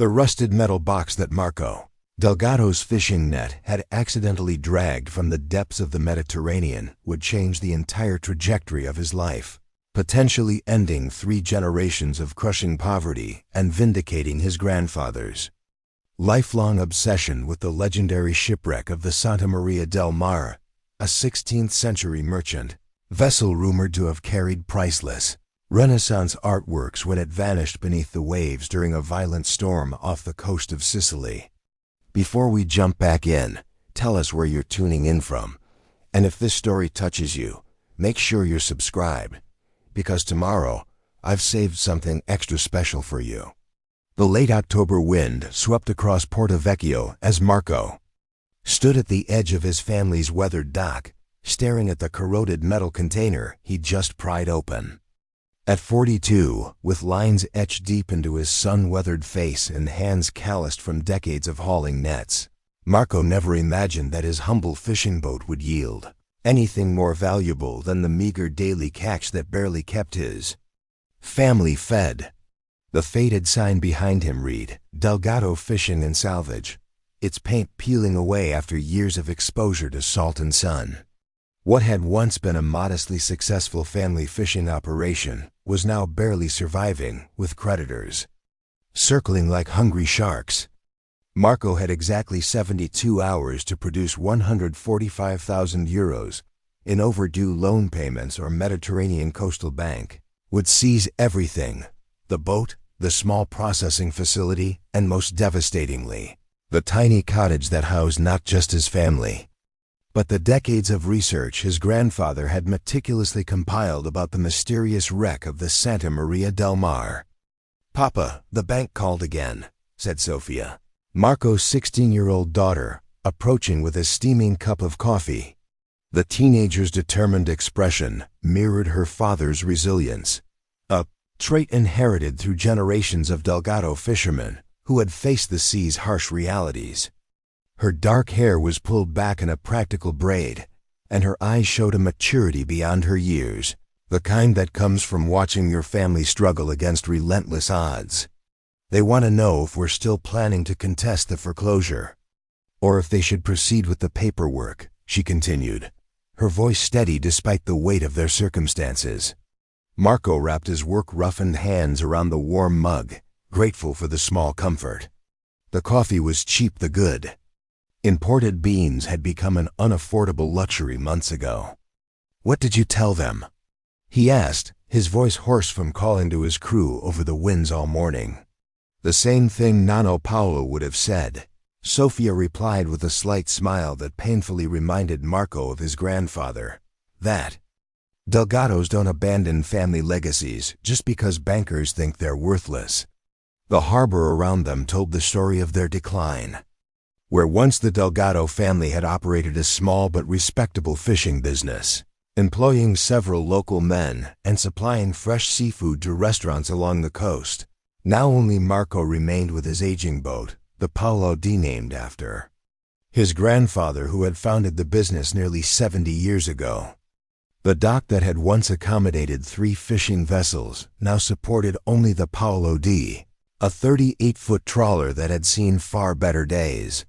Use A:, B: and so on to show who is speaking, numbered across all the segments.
A: The rusted metal box that Marco, Delgado's fishing net, had accidentally dragged from the depths of the Mediterranean would change the entire trajectory of his life, potentially ending 3 generations of crushing poverty and vindicating his grandfather's lifelong obsession with the legendary shipwreck of the Santa Maria del Mare, a 16th-century merchant vessel rumored to have carried priceless Renaissance artworks when it vanished beneath the waves during a violent storm off the coast of Sicily. Before we jump back in, tell us where you're tuning in from, and if this story touches you, make sure you're subscribed, because tomorrow I've saved something extra special for you. The late October wind swept across Porto Vecchio as Marco stood at the edge of his family's weathered dock, staring at the corroded metal container he'd just pried open. At 42, with lines etched deep into his sun-weathered face and hands calloused from decades of hauling nets, Marco never imagined that his humble fishing boat would yield anything more valuable than the meager daily catch that barely kept his family fed. The faded sign behind him read, "Delgado Fishing Salvage," its paint peeling away after years of exposure to salt and sun. What had once been a modestly successful family fishing operation was now barely surviving, with creditors circling like hungry sharks. Marco had exactly 72 hours to produce 145,000 euros in overdue loan payments, or Mediterranean Coastal Bank would seize everything: the boat, the small processing facility, and most devastatingly, the tiny cottage that housed not just his family, but the decades of research his grandfather had meticulously compiled about the mysterious wreck of the Santa Maria del Mare. "Papa, the bank called again," said Sofia, Marco's 16-year-old daughter, approaching with a steaming cup of coffee. The teenager's determined expression mirrored her father's resilience, a trait inherited through generations of Delgado fishermen who had faced the sea's harsh realities. Her dark hair was pulled back in a practical braid, and her eyes showed a maturity beyond her years, the kind that comes from watching your family struggle against relentless odds. "They want to know if we're still planning to contest the foreclosure, or if they should proceed with the paperwork," she continued, her voice steady despite the weight of their circumstances. Marco wrapped his work-roughened hands around the warm mug, grateful for the small comfort. The coffee was cheap the good. Imported beans had become an unaffordable luxury months ago. "What did you tell them?" he asked, his voice hoarse from calling to his crew over the winds all morning. "The same thing Nonno Paolo would have said," Sofia replied with a slight smile that painfully reminded Marco of his grandfather. "That Delgados don't abandon family legacies just because bankers think they're worthless." The harbor around them told the story of their decline. Where once the Delgado family had operated a small but respectable fishing business, employing several local men and supplying fresh seafood to restaurants along the coast, now only Marco remained with his aging boat, the Paolo D, named after his grandfather who had founded the business nearly 70 years ago. The dock that had once accommodated 3 fishing vessels now supported only the Paolo D, a 38-foot trawler that had seen far better days.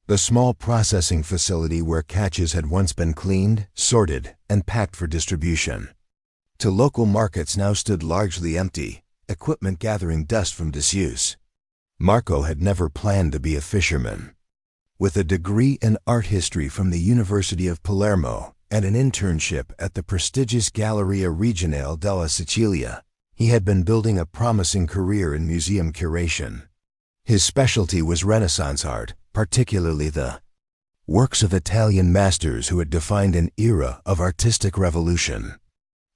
A: The small processing facility where catches had once been cleaned, sorted, and packed for distribution to local markets now stood largely empty, equipment gathering dust from disuse. Marco had never planned to be a fisherman. With a degree in art history from the University of Palermo and an internship at the prestigious Galleria Regionale della Sicilia, he had been building a promising career in museum curation. His specialty was Renaissance art, particularly the works of Italian masters who had defined an era of artistic revolution.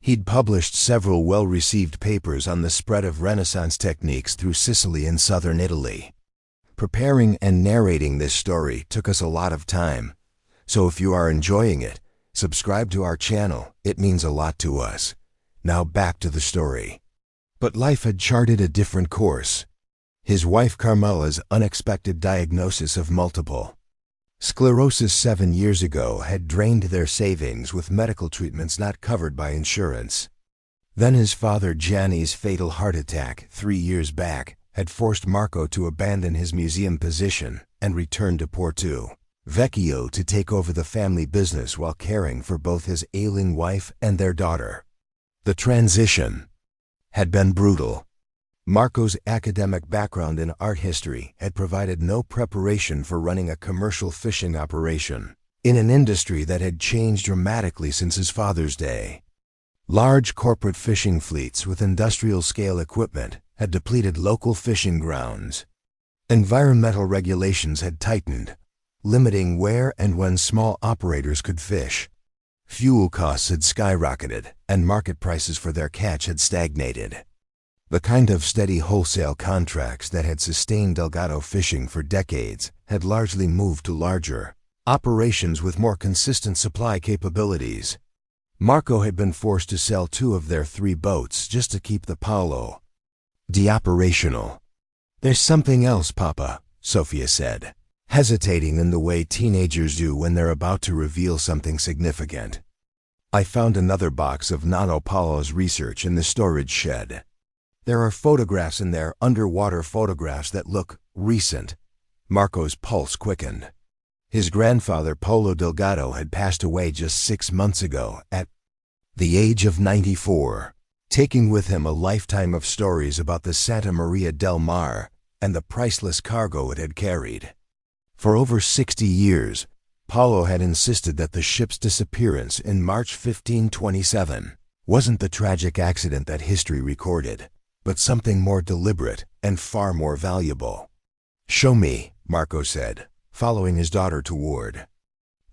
A: He'd published several well-received papers on the spread of Renaissance techniques through Sicily and southern Italy. Preparing and narrating this story took us a lot of time, so if you are enjoying it, subscribe to our channel. It means a lot to us. Now back to the story. But life had charted a different course. His wife Carmela's unexpected diagnosis of multiple sclerosis 7 years ago had drained their savings with medical treatments not covered by insurance. Then his father Gianni's fatal heart attack 3 years back had forced Marco to abandon his museum position and return to Porto Vecchio to take over the family business while caring for both his ailing wife and their daughter. The transition had been brutal. Marco's academic background in art history had provided no preparation for running a commercial fishing operation in an industry that had changed dramatically since his father's day. Large corporate fishing fleets with industrial-scale equipment had depleted local fishing grounds. Environmental regulations had tightened, limiting where and when small operators could fish. Fuel costs had skyrocketed, and market prices for their catch had stagnated. The kind of steady wholesale contracts that had sustained Delgado Fishing for decades had largely moved to larger operations with more consistent supply capabilities. Marco had been forced to sell 2 of their 3 boats just to keep the Paolo operational. "There's something else, Papa," Sophia said, hesitating in the way teenagers do when they're about to reveal something significant. "I found another box of Nano Paolo's research in the storage shed. There are photographs in there, underwater photographs that look recent." Marco's pulse quickened. His grandfather, Polo Delgado, had passed away just 6 months ago at the age of 94, taking with him a lifetime of stories about the Santa Maria del Mare and the priceless cargo it had carried. For over 60 years, Polo had insisted that the ship's disappearance in March 1527 wasn't the tragic accident that history recorded, but something more deliberate and far more valuable. "Show me," Marco said, following his daughter toward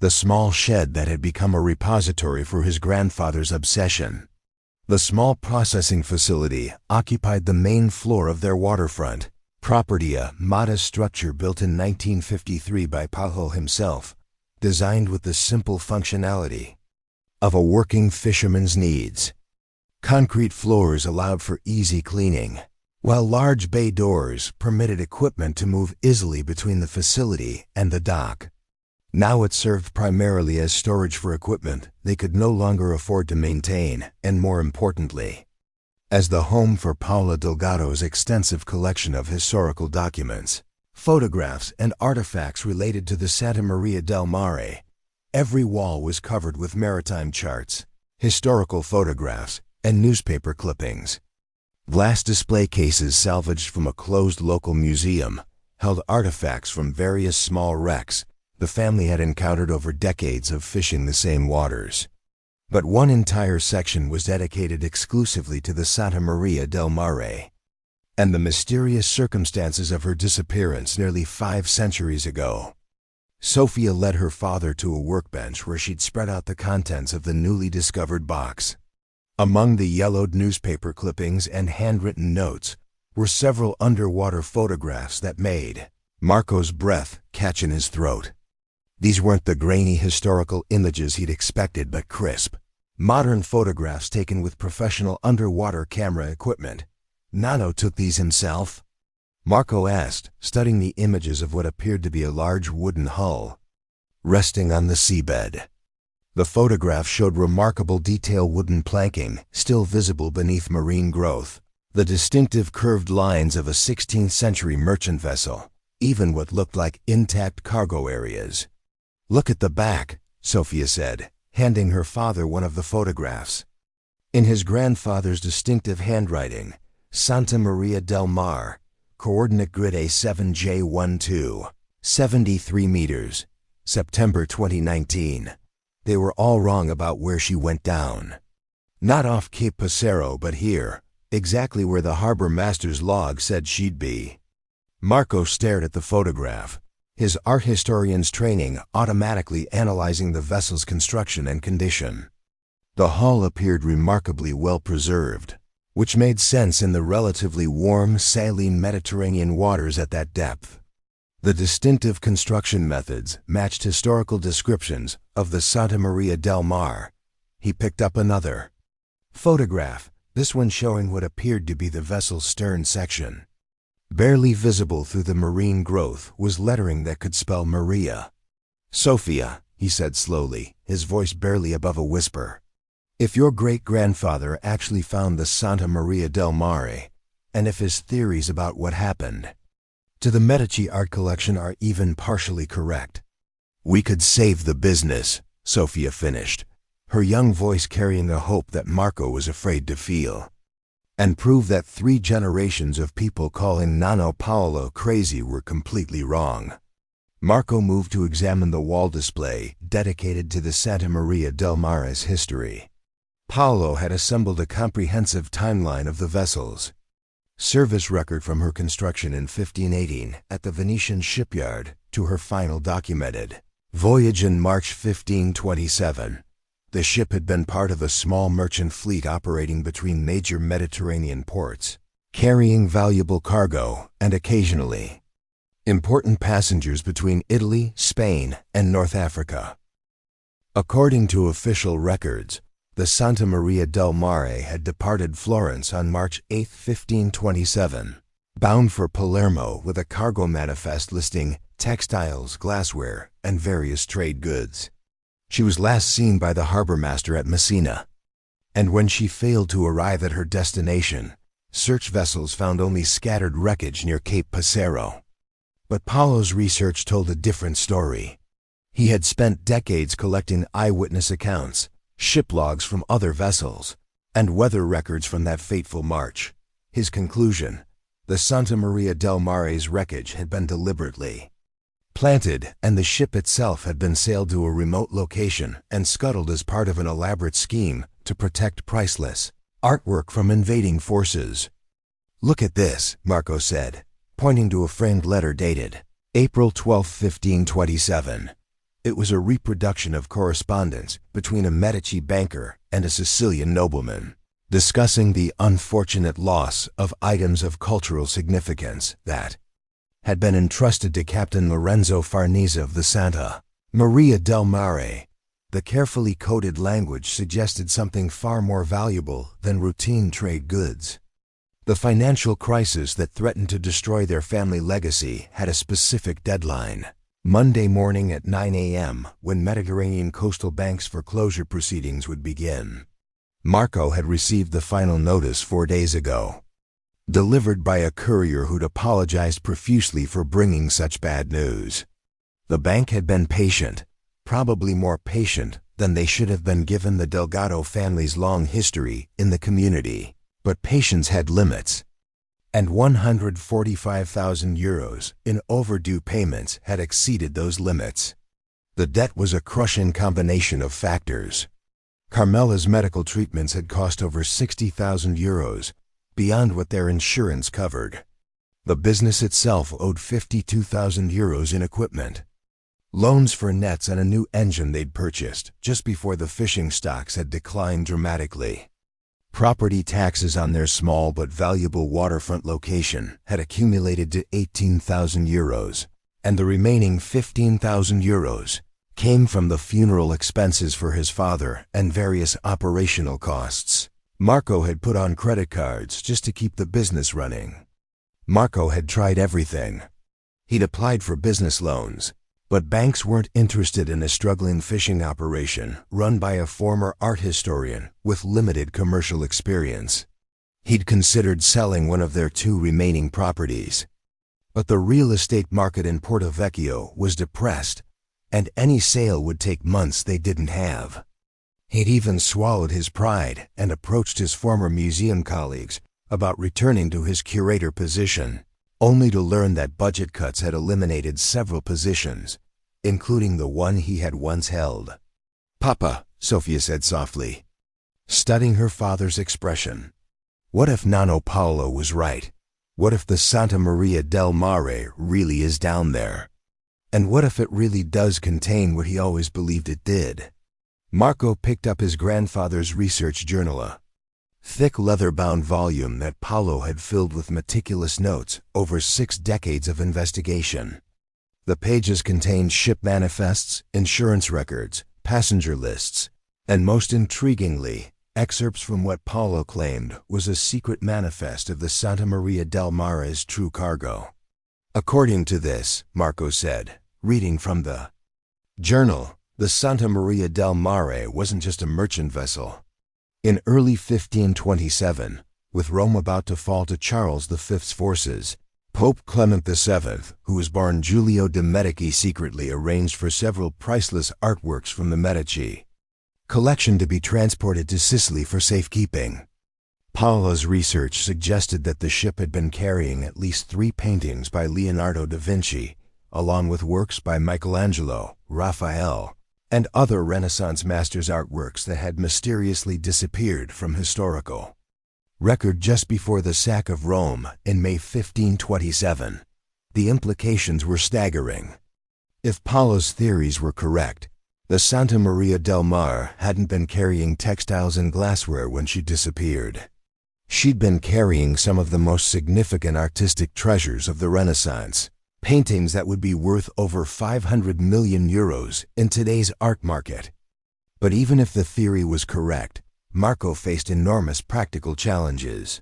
A: the small shed that had become a repository for his grandfather's obsession. The small processing facility occupied the main floor of their waterfront property, a modest structure built in 1953 by Polo himself, designed with the simple functionality of a working fisherman's needs. Concrete floors allowed for easy cleaning, while large bay doors permitted equipment to move easily between the facility and the dock. Now it served primarily as storage for equipment they could no longer afford to maintain, and more importantly, as the home for Paolo Delgado's extensive collection of historical documents, photographs, and artifacts related to the Santa Maria del Mare. Every wall was covered with maritime charts, historical photographs, and newspaper clippings. Glass display cases salvaged from a closed local museum held artifacts from various small wrecks the family had encountered over decades of fishing the same waters. But one entire section was dedicated exclusively to the Santa Maria del Mare and the mysterious circumstances of her disappearance nearly 5 centuries ago. Sophia led her father to a workbench where she'd spread out the contents of the newly discovered box. Among the yellowed newspaper clippings and handwritten notes were several underwater photographs that made Marco's breath catch in his throat. These weren't the grainy historical images he'd expected, but crisp, modern photographs taken with professional underwater camera equipment. "Nano took these himself?" Marco asked, studying the images of what appeared to be a large wooden hull resting on the seabed. The photograph showed remarkable detail, wooden planking still visible beneath marine growth, the distinctive curved lines of a 16th century merchant vessel, even what looked like intact cargo areas. "Look at the back," Sophia said, handing her father one of the photographs. In his grandfather's distinctive handwriting, Santa Maria del Mare, coordinate grid A7J12, 73 meters, September 2019. They were all wrong about where she went down. Not off Cape Passero, but here, exactly where the harbor master's log said she'd be. Marco stared at the photograph, his art historian's training automatically analyzing the vessel's construction and condition. The hull appeared remarkably well preserved, which made sense in the relatively warm, saline Mediterranean waters at that depth. The distinctive construction methods matched historical descriptions of the Santa Maria del Mare. He picked up another photograph, this one showing what appeared to be the vessel's stern section. Barely visible through the marine growth was lettering that could spell Maria. "Sophia," he said slowly, his voice barely above a whisper, "if your great-grandfather actually found the Santa Maria del Mare, and if his theories about what happened to the Medici art collection are even partially correct. "We could save the business," Sofia finished, her young voice carrying a hope that Marco was afraid to feel, "and prove that 3 generations of people calling Nonno Paolo crazy were completely wrong." Marco moved to examine the wall display dedicated to the Santa Maria del Mare's history. Paolo had assembled a comprehensive timeline of the vessel's service record from her construction in 1518 at the Venetian shipyard to her final documented voyage in March 1527. The ship had been part of a small merchant fleet operating between major Mediterranean ports, carrying valuable cargo and occasionally important passengers between Italy, Spain, and North Africa. According to official records, the Santa Maria del Mare had departed Florence on March 8, 1527, bound for Palermo with a cargo manifest listing textiles, glassware, and various trade goods. She was last seen by the harbor master at Messina, and when she failed to arrive at her destination, search vessels found only scattered wreckage near Cape Passero. But Paolo's research told a different story. He had spent decades collecting eyewitness accounts, ship logs from other vessels, and weather records from that fateful march. His conclusion: the Santa Maria del Mare's wreckage had been deliberately planted, and the ship itself had been sailed to a remote location and scuttled as part of an elaborate scheme to protect priceless artwork from invading forces. "Look at this," Marco said, pointing to a framed letter dated April 12, 1527. It was a reproduction of correspondence between a Medici banker and a Sicilian nobleman, discussing the unfortunate loss of items of cultural significance that had been entrusted to Captain Lorenzo Farnese of the Santa Maria del Mare. The carefully coded language suggested something far more valuable than routine trade goods. The financial crisis that threatened to destroy their family legacy had a specific deadline: Monday morning at 9 a.m., when Mediterranean coastal banks foreclosure proceedings would begin. Marco had received the final notice 4 days ago, delivered by a courier who'd apologized profusely for bringing such bad news. The bank had been patient, probably more patient than they should have been given the Delgado family's long history in the community. But patience had limits, and 145,000 euros in overdue payments had exceeded those limits. The debt was a crushing combination of factors. Carmela's medical treatments had cost over 60,000 euros, beyond what their insurance covered. The business itself owed 52,000 euros in equipment, loans for nets and a new engine they'd purchased just before the fishing stocks had declined dramatically. Property taxes on their small but valuable waterfront location had accumulated to 18,000 euros, and the remaining 15,000 euros came from the funeral expenses for his father and various operational costs. Marco had put on credit cards just to keep the business running. Marco had tried everything. He'd applied for business loans, but banks weren't interested in a struggling fishing operation run by a former art historian with limited commercial experience. He'd considered selling one of their 2 remaining properties. But the real estate market in Porto Vecchio was depressed, and any sale would take months they didn't have. He'd even swallowed his pride and approached his former museum colleagues about returning to his curator position, only to learn that budget cuts had eliminated several positions, including the one he had once held. "Papa," Sofia said softly, studying her father's expression. "What if Nonno Paolo was right? What if the Santa Maria del Mare really is down there? And what if it really does contain what he always believed it did?" Marco picked up his grandfather's research journal, a thick leather-bound volume that Paolo had filled with meticulous notes over 6 decades of investigation. The pages contained ship manifests, insurance records, passenger lists, and most intriguingly, excerpts from what Paolo claimed was a secret manifest of the Santa Maria del Mare's true cargo. "According to this," Marco said, reading from the journal, "the Santa Maria del Mare wasn't just a merchant vessel. In early 1527, With Rome about to fall to Charles V's forces, Pope Clement VII, who was born Giulio de' Medici, secretly arranged for several priceless artworks from the Medici collection to be transported to Sicily for safekeeping. Paolo's research suggested that the ship had been carrying at least 3 paintings by Leonardo da Vinci, along with works by Michelangelo, Raphael, and other Renaissance masters' artworks that had mysteriously disappeared from historical record just before the sack of Rome in May 1527. The implications were staggering. If Paolo's theories were correct, the Santa Maria del Mare hadn't been carrying textiles and glassware when she disappeared. She'd been carrying some of the most significant artistic treasures of the Renaissance, paintings that would be worth over 500 million euros in today's art market. But even if the theory was correct, Marco faced enormous practical challenges.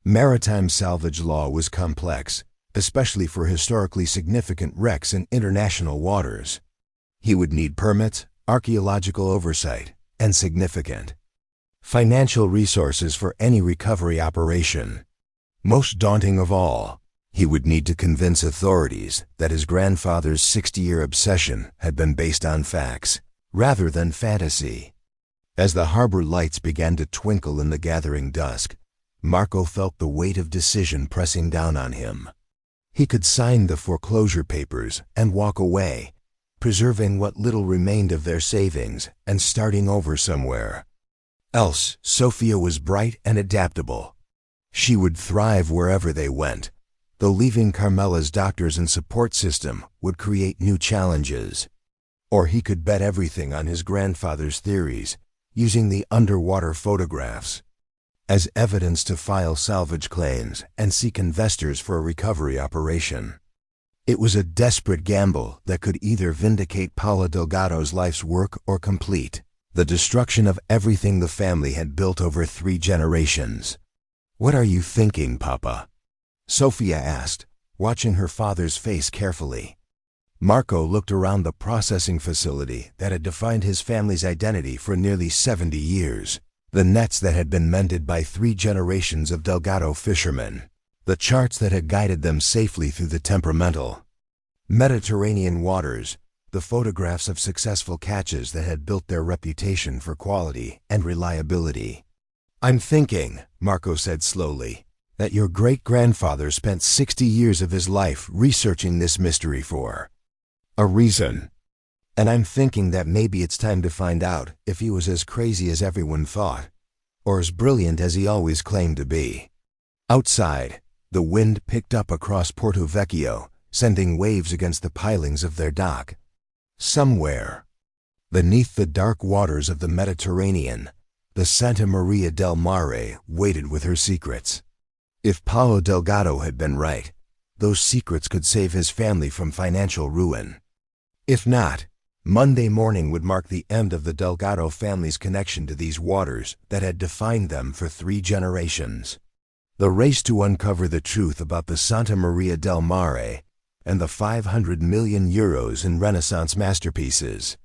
A: Maritime salvage law was complex, especially for historically significant wrecks in international waters. He would need permits, archaeological oversight, and significant financial resources for any recovery operation. Most daunting of all, he would need to convince authorities that his grandfather's 60-year obsession had been based on facts, rather than fantasy. As the harbor lights began to twinkle in the gathering dusk, Marco felt the weight of decision pressing down on him. He could sign the foreclosure papers and walk away, preserving what little remained of their savings and starting over somewhere else. Sofia was bright and adaptable. She would thrive wherever they went, though leaving Carmela's doctors and support system would create new challenges. Or he could bet everything on his grandfather's theories, using the underwater photographs as evidence to file salvage claims and seek investors for a recovery operation. It was a desperate gamble that could either vindicate Paolo Delgado's life's work or complete the destruction of everything the family had built over 3 generations. "What are you thinking, Papa?" Sofia asked, watching her father's face carefully. Marco looked around the processing facility that had defined his family's identity for nearly 70 years, the nets that had been mended by 3 generations of Delgado fishermen, the charts that had guided them safely through the temperamental Mediterranean waters, the photographs of successful catches that had built their reputation for quality and reliability. "I'm thinking," Marco said slowly, "that your great-grandfather spent 60 years of his life researching this mystery for a reason. And I'm thinking that maybe it's time to find out if he was as crazy as everyone thought, or as brilliant as he always claimed to be." Outside, the wind picked up across Porto Vecchio, sending waves against the pilings of their dock. Somewhere beneath the dark waters of the Mediterranean, the Santa Maria del Mare waited with her secrets. If Paolo Delgado had been right, those secrets could save his family from financial ruin. If not, Monday morning would mark the end of the Delgado family's connection to these waters that had defined them for 3 generations. The race to uncover the truth about the Santa Maria del Mare and the 500 million euros in Renaissance masterpieces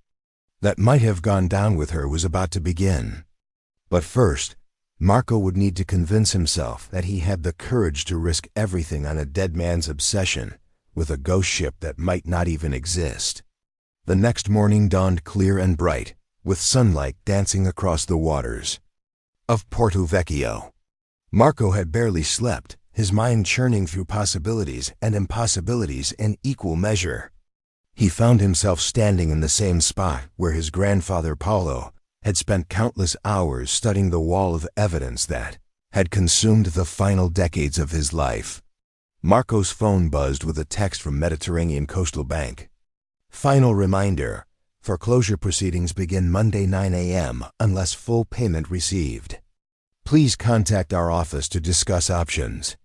A: that might have gone down with her was about to begin. But first, Marco would need to convince himself that he had the courage to risk everything on a dead man's obsession with a ghost ship that might not even exist. The next morning dawned clear and bright, with sunlight dancing across the waters of Porto Vecchio. Marco had barely slept, his mind churning through possibilities and impossibilities in equal measure. He found himself standing in the same spot where his grandfather Paolo had spent countless hours studying the wall of evidence that had consumed the final decades of his life. Marco's phone buzzed with a text from Mediterranean Coastal Bank. "Final reminder, foreclosure proceedings begin Monday 9 a.m. unless full payment received. Please contact our office to discuss options."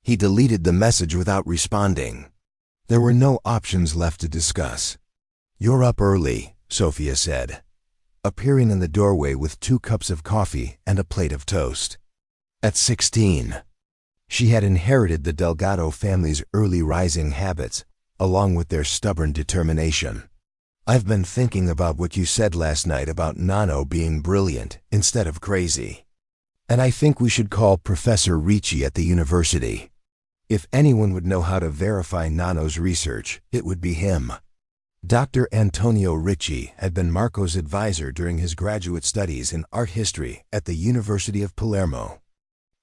A: He deleted the message without responding. There were no options left to discuss. "You're up early," Sofia said, appearing in the doorway with 2 cups of coffee and a plate of toast. At 16, she had inherited the Delgado family's early rising habits, along with their stubborn determination. "I've been thinking about what you said last night about Nano being brilliant instead of crazy." And I think we should call Professor Ricci at the university. If anyone would know how to verify Nano's research, it would be him. Dr. Antonio Ricci had been Marco's advisor during his graduate studies in art history at the University of Palermo.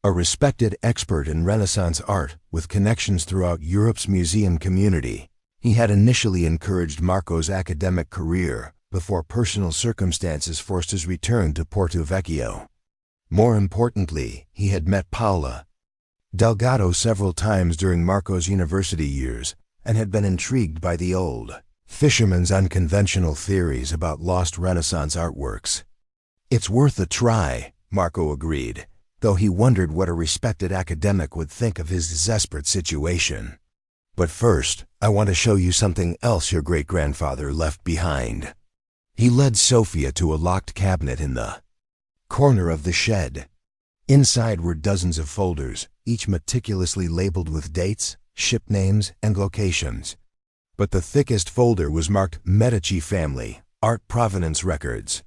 A: A respected expert in Renaissance art with connections throughout Europe's museum community, he had initially encouraged Marco's academic career before personal circumstances forced his return to Porto Vecchio. More importantly, he had met Paola Delgado several times during Marco's university years and had been intrigued by the old Fisherman's unconventional theories about lost Renaissance artworks. "It's worth a try," Marco agreed, though he wondered what a respected academic would think of his desperate situation. "But first, I want to show you something else your great-grandfather left behind." He led Sophia to a locked cabinet in the corner of the shed. Inside were dozens of folders, each meticulously labeled with dates, ship names, and locations. But the thickest folder was marked Medici Family, Art Provenance Records.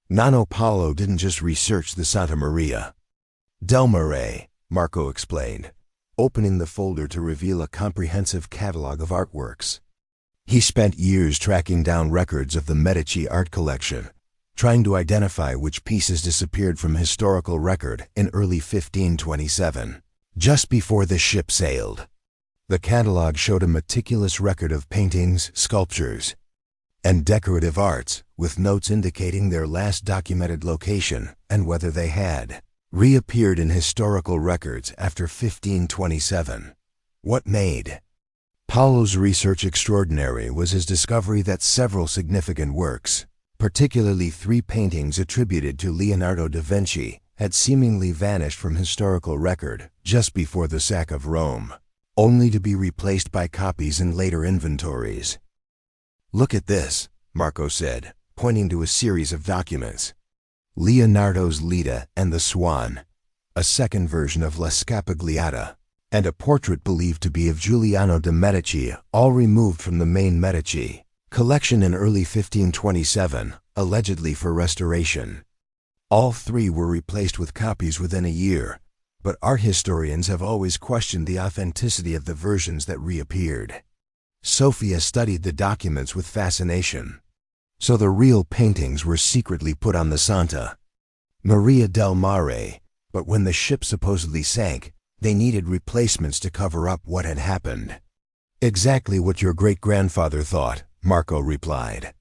A: Nano Paolo didn't just research the Santa Maria del Mare, Marco explained, opening the folder to reveal a comprehensive catalog of artworks. He spent years tracking down records of the Medici art collection, trying to identify which pieces disappeared from historical record in early 1527, just before the ship sailed. The catalog showed a meticulous record of paintings, sculptures, and decorative arts, with notes indicating their last documented location and whether they had reappeared in historical records after 1527. What made Paolo's research extraordinary was his discovery that several significant works, particularly 3 paintings attributed to Leonardo da Vinci, had seemingly vanished from historical record just before the sack of Rome, only to be replaced by copies in later inventories. "Look at this," Marco said, pointing to a series of documents. Leonardo's Leda and the Swan, a second version of La Scapigliata, and a portrait believed to be of Giuliano de' Medici, all removed from the main Medici collection in early 1527, allegedly for restoration. All 3 were replaced with copies within a year, but art historians have always questioned the authenticity of the versions that reappeared. Sophia studied the documents with fascination. So the real paintings were secretly put on the Santa Maria del Mare, but when the ship supposedly sank, they needed replacements to cover up what had happened. "Exactly what your great-grandfather thought," Marco replied.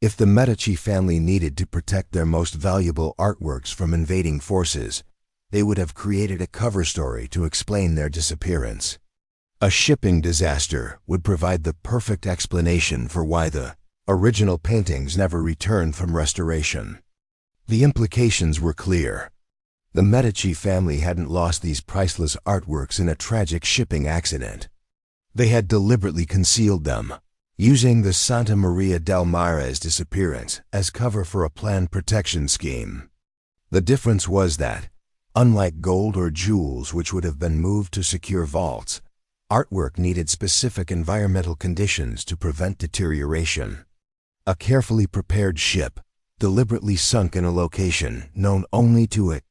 A: If the Medici family needed to protect their most valuable artworks from invading forces, they would have created a cover story to explain their disappearance. A shipping disaster would provide the perfect explanation for why the original paintings never returned from restoration. The implications were clear. The Medici family hadn't lost these priceless artworks in a tragic shipping accident. They had deliberately concealed them, using the Santa Maria del Mare's disappearance as cover for a planned protection scheme. The difference was that, unlike gold or jewels which would have been moved to secure vaults, artwork needed specific environmental conditions to prevent deterioration. A carefully prepared ship, deliberately sunk in a location known only to a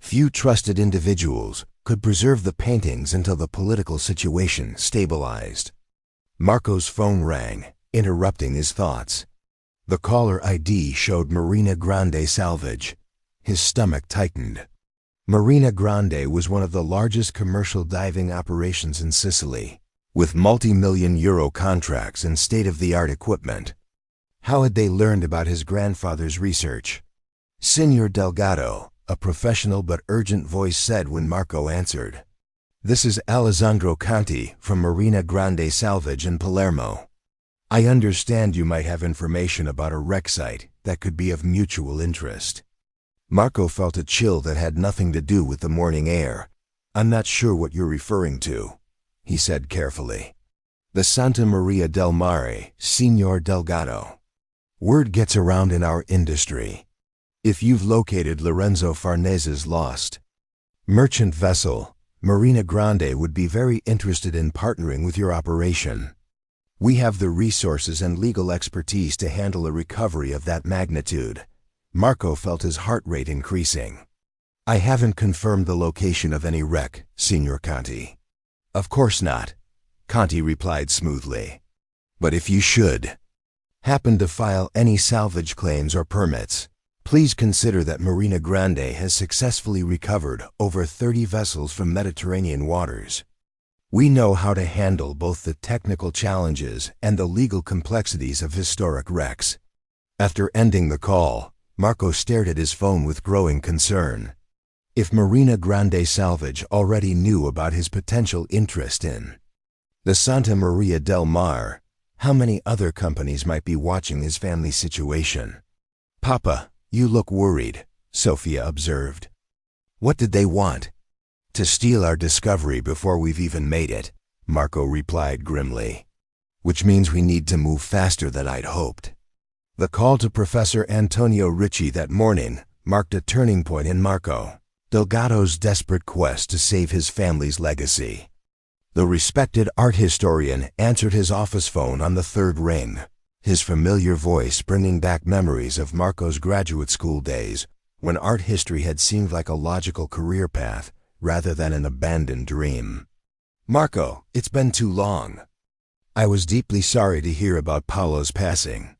A: few trusted individuals, could preserve the paintings until the political situation stabilized. Marco's phone rang, interrupting his thoughts. The caller ID showed Marina Grande Salvage. His stomach tightened. Marina Grande was one of the largest commercial diving operations in Sicily, with multi-million euro contracts and state-of-the-art equipment. How had they learned about his grandfather's research? "Signor Delgado," a professional but urgent voice said when Marco answered. "This is Alessandro Conti from Marina Grande Salvage in Palermo. I understand you might have information about a wreck site that could be of mutual interest." Marco felt a chill that had nothing to do with the morning air. "I'm not sure what you're referring to," he said carefully. "The Santa Maria del Mare, Signor Delgado. Word gets around in our industry. If you've located Lorenzo Farnese's lost merchant vessel, Marina Grande would be very interested in partnering with your operation. We have the resources and legal expertise to handle a recovery of that magnitude." Marco felt his heart rate increasing. I haven't confirmed the location of any wreck, Signor Conti. Of course not, Conti replied smoothly. But if you should happen to file any salvage claims or permits, please consider that Marina Grande has successfully recovered over 30 vessels from Mediterranean waters. We know how to handle both the technical challenges and the legal complexities of historic wrecks. After ending the call, Marco stared at his phone with growing concern. If Marina Grande Salvage already knew about his potential interest in the Santa Maria del Mare, how many other companies might be watching his family's situation? Papa, you look worried, Sophia observed. What did they want? To steal our discovery before we've even made it, Marco replied grimly. Which means we need to move faster than I'd hoped. The call to Professor Antonio Ricci that morning marked a turning point in Marco Delgado's desperate quest to save his family's legacy. The respected art historian answered his office phone on the third ring, his familiar voice bringing back memories of Marco's graduate school days, when art history had seemed like a logical career path rather than an abandoned dream. Marco, it's been too long. I was deeply sorry to hear about Paolo's passing.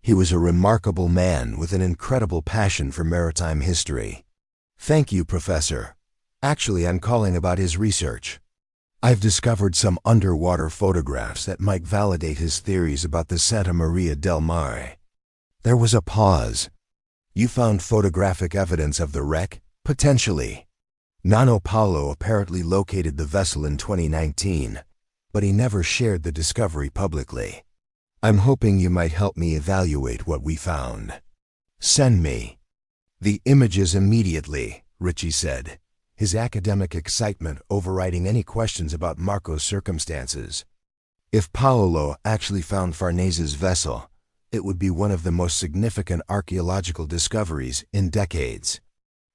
A: He was a remarkable man with an incredible passion for maritime history. Thank you, Professor. Actually, I'm calling about his research. I've discovered some underwater photographs that might validate his theories about the Santa Maria del Mare. There was a pause. You found photographic evidence of the wreck? Potentially. Nonno Paolo apparently located the vessel in 2019, but he never shared the discovery publicly. I'm hoping you might help me evaluate what we found. Send me the images immediately, Ricci said, his academic excitement overriding any questions about Marco's circumstances. If Paolo actually found Farnese's vessel, it would be one of the most significant archaeological discoveries in decades.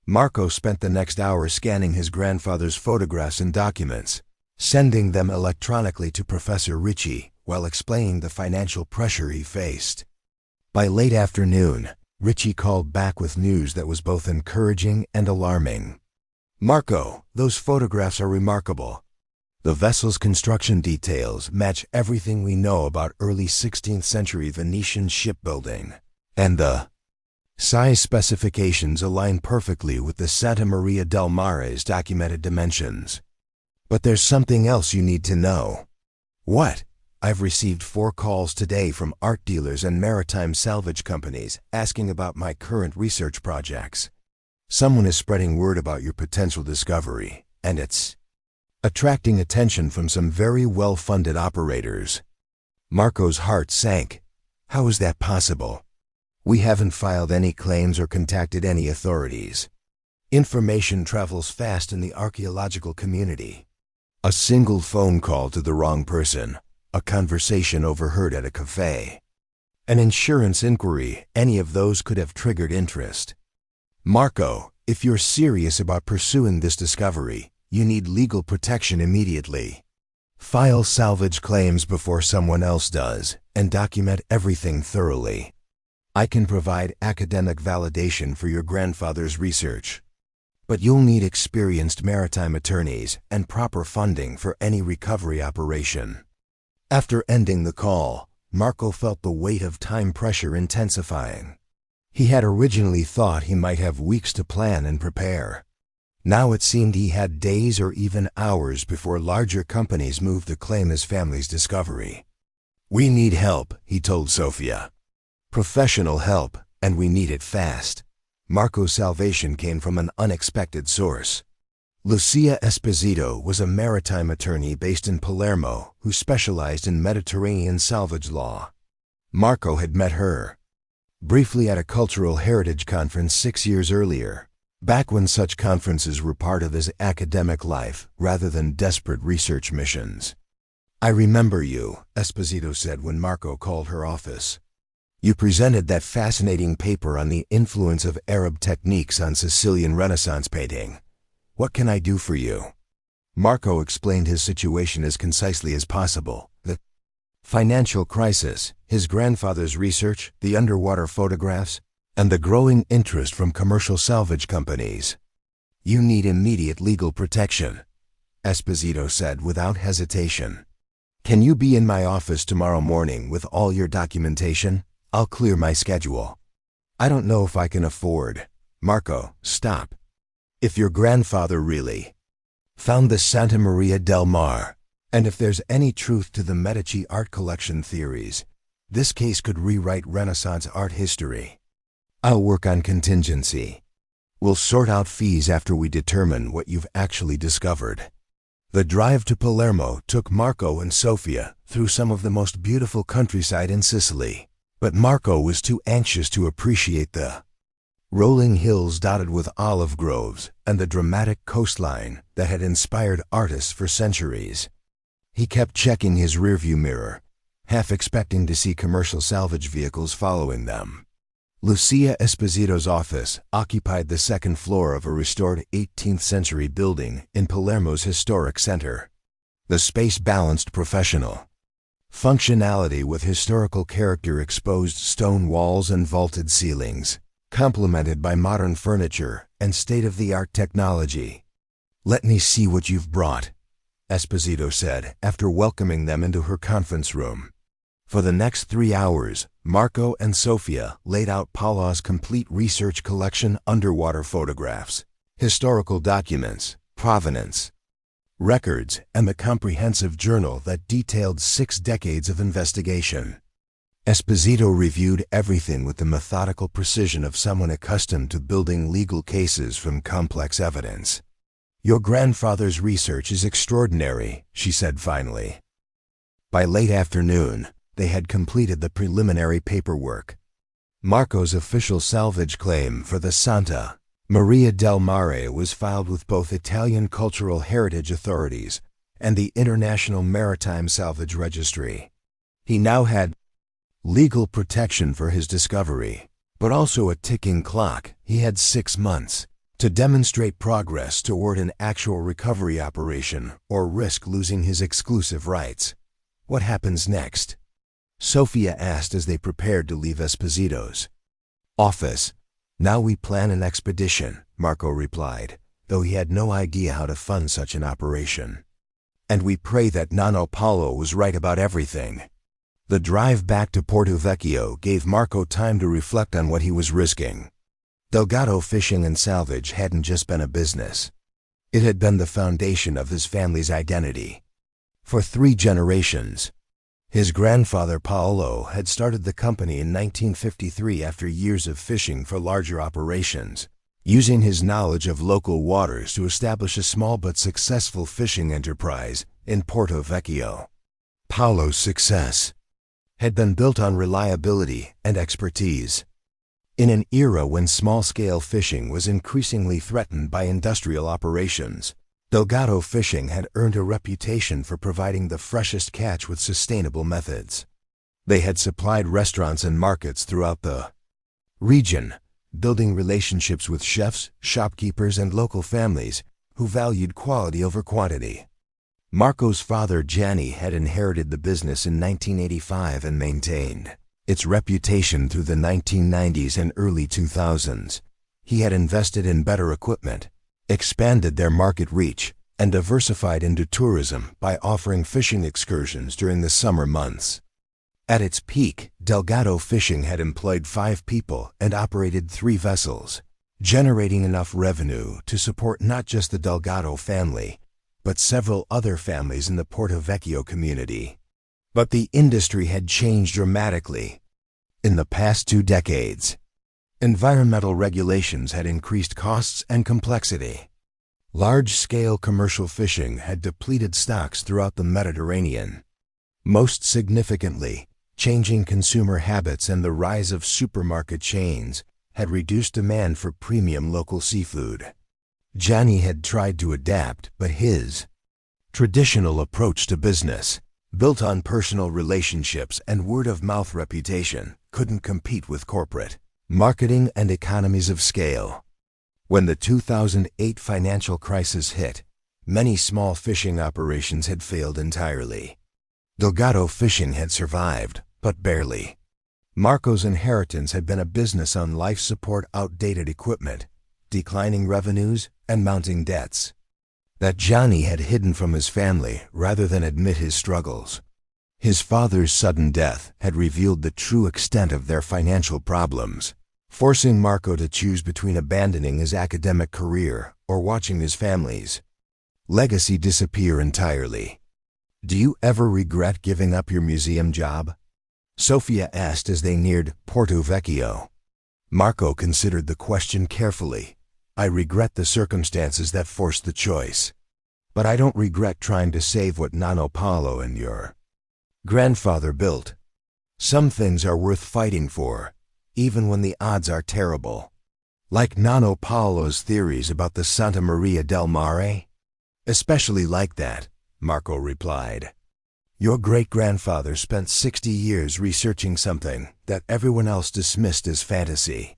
A: Marco spent the next hour scanning his grandfather's photographs and documents, sending them electronically to Professor Ricci while explaining the financial pressure he faced. By late afternoon, Ricci called back with news that was both encouraging and alarming. Marco, those photographs are remarkable. The vessel's construction details match everything we know about early 16th century Venetian shipbuilding, and the size specifications align perfectly with the Santa Maria del Mare's documented dimensions. But there's something else you need to know. What? I've received 4 calls today from art dealers and maritime salvage companies asking about my current research projects. Someone is spreading word about your potential discovery, and it's attracting attention from some very well-funded operators. Marco's heart sank. How is that possible? We haven't filed any claims or contacted any authorities. Information travels fast in the archaeological community. A single phone call to the wrong person, a conversation overheard at a cafe, an insurance inquiry, any of those could have triggered interest. Marco, if you're serious about pursuing this discovery, you need legal protection immediately. File salvage claims before someone else does, and document everything thoroughly. I can provide academic validation for your grandfather's research, but you'll need experienced maritime attorneys and proper funding for any recovery operation. After ending the call, Marco felt the weight of time pressure intensifying. He had originally thought he might have weeks to plan and prepare. Now it seemed he had days or even hours before larger companies moved to claim his family's discovery. We need help, he told Sophia. Professional help, and we need it fast. Marco's salvation came from an unexpected source. Lucia Esposito was a maritime attorney based in Palermo who specialized in Mediterranean salvage law. Marco had met her briefly at a cultural heritage conference 6 years earlier, back when such conferences were part of his academic life rather than desperate research missions. I remember you, Esposito said when Marco called her office. You presented that fascinating paper on the influence of Arab techniques on Sicilian Renaissance painting. What can I do for you? Marco explained his situation as concisely as possible. The financial crisis, his grandfather's research, the underwater photographs, and the growing interest from commercial salvage companies. You need immediate legal protection, Esposito said without hesitation. Can you be in my office tomorrow morning with all your documentation? I'll clear my schedule. I don't know if I can afford. Marco, stop. If your grandfather really found the Santa Maria del Mare, and if there's any truth to the Medici art collection theories, this case could rewrite Renaissance art history. I'll work on contingency. We'll sort out fees after we determine what you've actually discovered. The drive to Palermo took Marco and Sofia through some of the most beautiful countryside in Sicily, but Marco was too anxious to appreciate the rolling hills dotted with olive groves and the dramatic coastline that had inspired artists for centuries. He kept checking his rearview mirror, half expecting to see commercial salvage vehicles following them. Lucia Esposito's office occupied the second floor of a restored 18th century building in Palermo's historic center. The space balanced professional functionality with historical character, exposed stone walls and vaulted ceilings, complemented by modern furniture and state-of-the-art technology. Let me see what you've brought, Esposito said after welcoming them into her conference room. For the next 3 hours, Marco and Sofia laid out Paolo's complete research collection: underwater photographs, historical documents, provenance records, and the comprehensive journal that detailed 6 decades of investigation. Esposito reviewed everything with the methodical precision of someone accustomed to building legal cases from complex evidence. Your grandfather's research is extraordinary, she said finally. By late afternoon, they had completed the preliminary paperwork. Marco's official salvage claim for the Santa Maria del Mare was filed with both Italian cultural heritage authorities and the International Maritime Salvage Registry. He now had legal protection for his discovery, but also a ticking clock. He had 6 months to demonstrate progress toward an actual recovery operation or risk losing his exclusive rights. What happens next? Sofia asked as they prepared to leave Esposito's office. Now we plan an expedition, Marco replied, though he had no idea how to fund such an operation. And we pray that Nonno Paolo was right about everything. The drive back to Porto Vecchio gave Marco time to reflect on what he was risking. Delgado Fishing and Salvage hadn't just been a business. It had been the foundation of his family's identity. For 3 generations, his grandfather Paolo had started the company in 1953 after years of fishing for larger operations, using his knowledge of local waters to establish a small but successful fishing enterprise in Porto Vecchio. Paolo's success had been built on reliability and expertise. In an era when small-scale fishing was increasingly threatened by industrial operations, Delgado Fishing had earned a reputation for providing the freshest catch with sustainable methods. They had supplied restaurants and markets throughout the region, building relationships with chefs, shopkeepers, and local families who valued quality over quantity. Marco's father Gianni had inherited the business in 1985 and maintained its reputation through the 1990s and early 2000s. He had invested in better equipment, expanded their market reach, and diversified into tourism by offering fishing excursions during the summer months. At its peak, Delgado Fishing had employed 5 people and operated 3 vessels, generating enough revenue to support not just the Delgado family, but several other families in the Porto Vecchio community. But the industry had changed dramatically. In the past 2 decades, environmental regulations had increased costs and complexity. Large-scale commercial fishing had depleted stocks throughout the Mediterranean. Most significantly, changing consumer habits and the rise of supermarket chains had reduced demand for premium local seafood. Gianni had tried to adapt, but his traditional approach to business, built on personal relationships and word-of-mouth reputation, couldn't compete with corporate marketing and economies of scale. When the 2008 financial crisis hit, many small fishing operations had failed entirely. Delgado Fishing had survived, but barely. Marco's inheritance had been a business on life support, outdated equipment, declining revenues, and mounting debts that Johnny had hidden from his family rather than admit his struggles. His father's sudden death had revealed the true extent of their financial problems, forcing Marco to choose between abandoning his academic career or watching his family's legacy disappear entirely. "Do you ever regret giving up your museum job?" Sofia asked as they neared Porto Vecchio. Marco considered the question carefully. "I regret the circumstances that forced the choice. But I don't regret trying to save what Nonno Paolo and your grandfather built. Some things are worth fighting for, even when the odds are terrible. Like Nonno Paolo's theories about the Santa Maria del Mare?" "Especially like that," Marco replied. "Your great-grandfather spent 60 years researching something that everyone else dismissed as fantasy.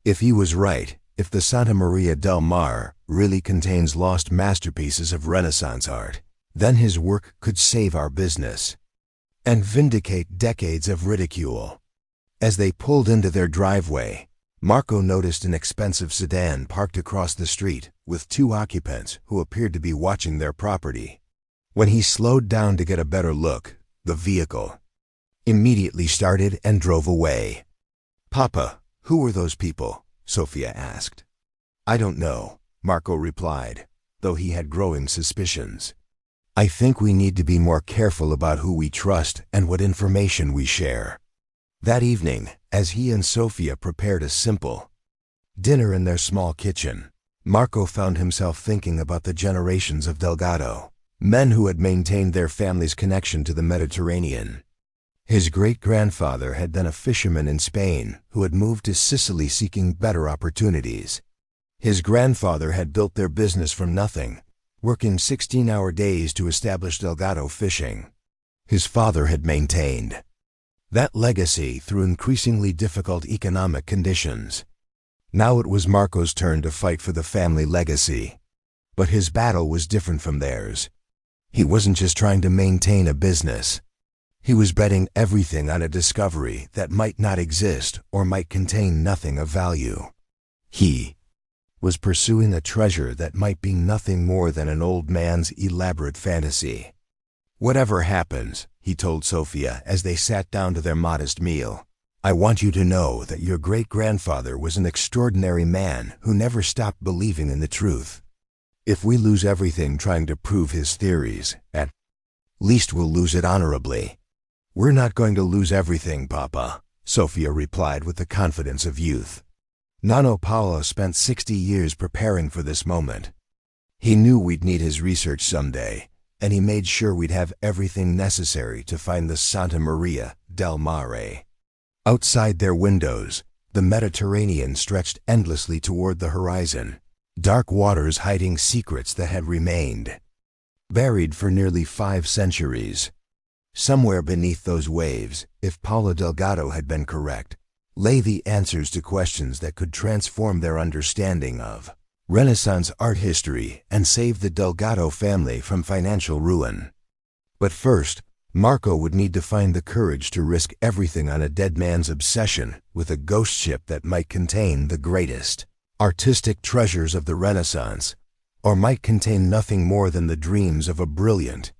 A: If he was right, if the Santa Maria del Mare really contains lost masterpieces of Renaissance art, then his work could save our business and vindicate decades of ridicule." As they pulled into their driveway, Marco noticed an expensive sedan parked across the street with 2 occupants who appeared to be watching their property. When he slowed down to get a better look, the vehicle immediately started and drove away. "Papa, who were those people?" Sofia asked. "I don't know," Marco replied, though he had growing suspicions. "I think we need to be more careful about who we trust and what information we share." That evening, as he and Sofia prepared a simple dinner in their small kitchen, Marco found himself thinking about the generations of Delgado, men who had maintained their family's connection to the Mediterranean. His great-grandfather had been a fisherman in Spain who had moved to Sicily seeking better opportunities. His grandfather had built their business from nothing, working 16-hour days to establish Delgado Fishing. His father had maintained that legacy through increasingly difficult economic conditions. Now it was Marco's turn to fight for the family legacy. But his battle was different from theirs. He wasn't just trying to maintain a business. He was betting everything on a discovery that might not exist or might contain nothing of value. He was pursuing a treasure that might be nothing more than an old man's elaborate fantasy. "Whatever happens," he told Sofia as they sat down to their modest meal, "I want you to know that your great-grandfather was an extraordinary man who never stopped believing in the truth. If we lose everything trying to prove his theories, at least we'll lose it honorably." "We're not going to lose everything, Papa," Sofia replied with the confidence of youth. Nonno Paolo spent 60 years preparing for this moment. He knew we'd need his research someday, and he made sure we'd have everything necessary to find the Santa Maria del Mare. Outside their windows, the Mediterranean stretched endlessly toward the horizon, dark waters hiding secrets that had remained buried for nearly 5 centuries. Somewhere beneath those waves, if Paolo Delgado had been correct, lay the answers to questions that could transform their understanding of Renaissance art history and save the Delgado family from financial ruin. But first, Marco would need to find the courage to risk everything on a dead man's obsession with a ghost ship that might contain the greatest artistic treasures of the Renaissance, or might contain nothing more than the dreams of a brilliant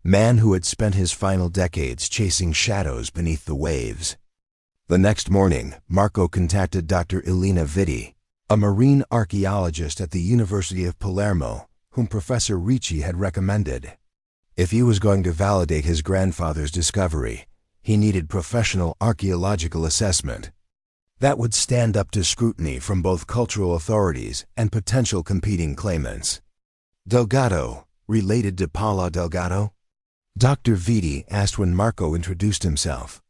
A: man who had spent his final decades chasing shadows beneath the waves. The next morning, Marco contacted Dr. Elena Vitti, a marine archaeologist at the University of Palermo, whom Professor Ricci had recommended. If he was going to validate his grandfather's discovery, he needed professional archaeological assessment that would stand up to scrutiny from both cultural authorities and potential competing claimants. "Delgado, related to Paolo Delgado?" Dr. Vitti asked when Marco introduced himself.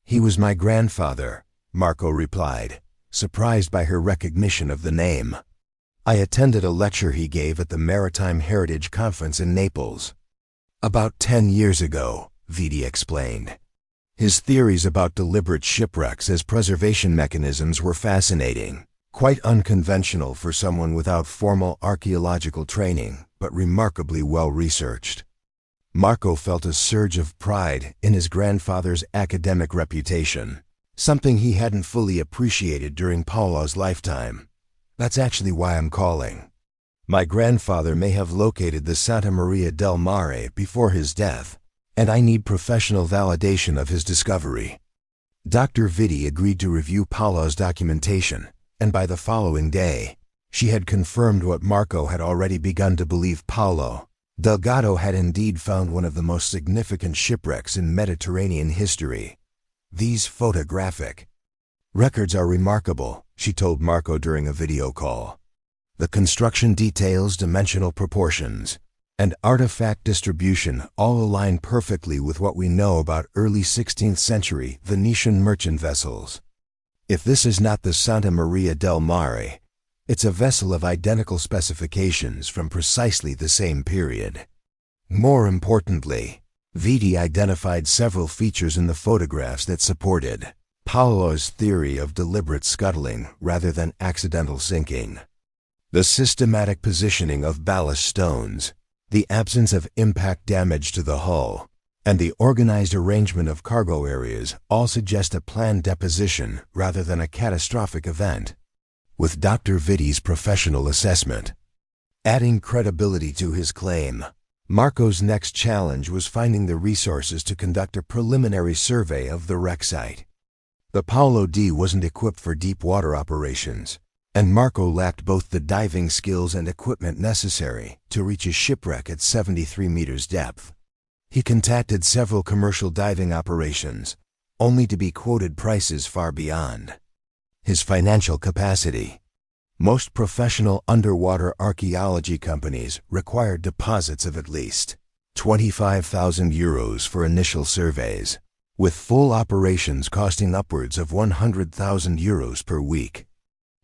A: "He was my grandfather," Marco replied, surprised by her recognition of the name. "I attended a lecture he gave at the Maritime Heritage Conference in Naples about 10 years ago," Vitti explained. "His theories about deliberate shipwrecks as preservation mechanisms were fascinating, quite unconventional for someone without formal archaeological training, but remarkably well-researched." Marco felt a surge of pride in his grandfather's academic reputation, something he hadn't fully appreciated during Paolo's lifetime. That's actually why I'm calling. My grandfather may have located the Santa Maria del Mare before his death, and I need professional validation of his discovery." Dr. Vitti agreed to review Paolo's documentation, and by the following day, she had confirmed what Marco had already begun to believe. Paolo, Delgado had indeed found one of the most significant shipwrecks in Mediterranean history. "These photographic records are remarkable," she told Marco during a video call. "The construction details, dimensional proportions, and artifact distribution all align perfectly with what we know about early 16th century Venetian merchant vessels. If this is not the Santa Maria del Mare, it's a vessel of identical specifications from precisely the same period." More importantly, Vitti identified several features in the photographs that supported Paolo's theory of deliberate scuttling rather than accidental sinking. The systematic positioning of ballast stones, the absence of impact damage to the hull, and the organized arrangement of cargo areas all suggest a planned deposition rather than a catastrophic event. With Dr. Vitti's professional assessment adding credibility to his claim, Marco's next challenge was finding the resources to conduct a preliminary survey of the wreck site. The Paolo D wasn't equipped for deep water operations, and Marco lacked both the diving skills and equipment necessary to reach a shipwreck at 73 meters depth. He contacted several commercial diving operations, only to be quoted prices far beyond his financial capacity. Most professional underwater archaeology companies required deposits of at least 25,000 euros for initial surveys, with full operations costing upwards of 100,000 euros per week.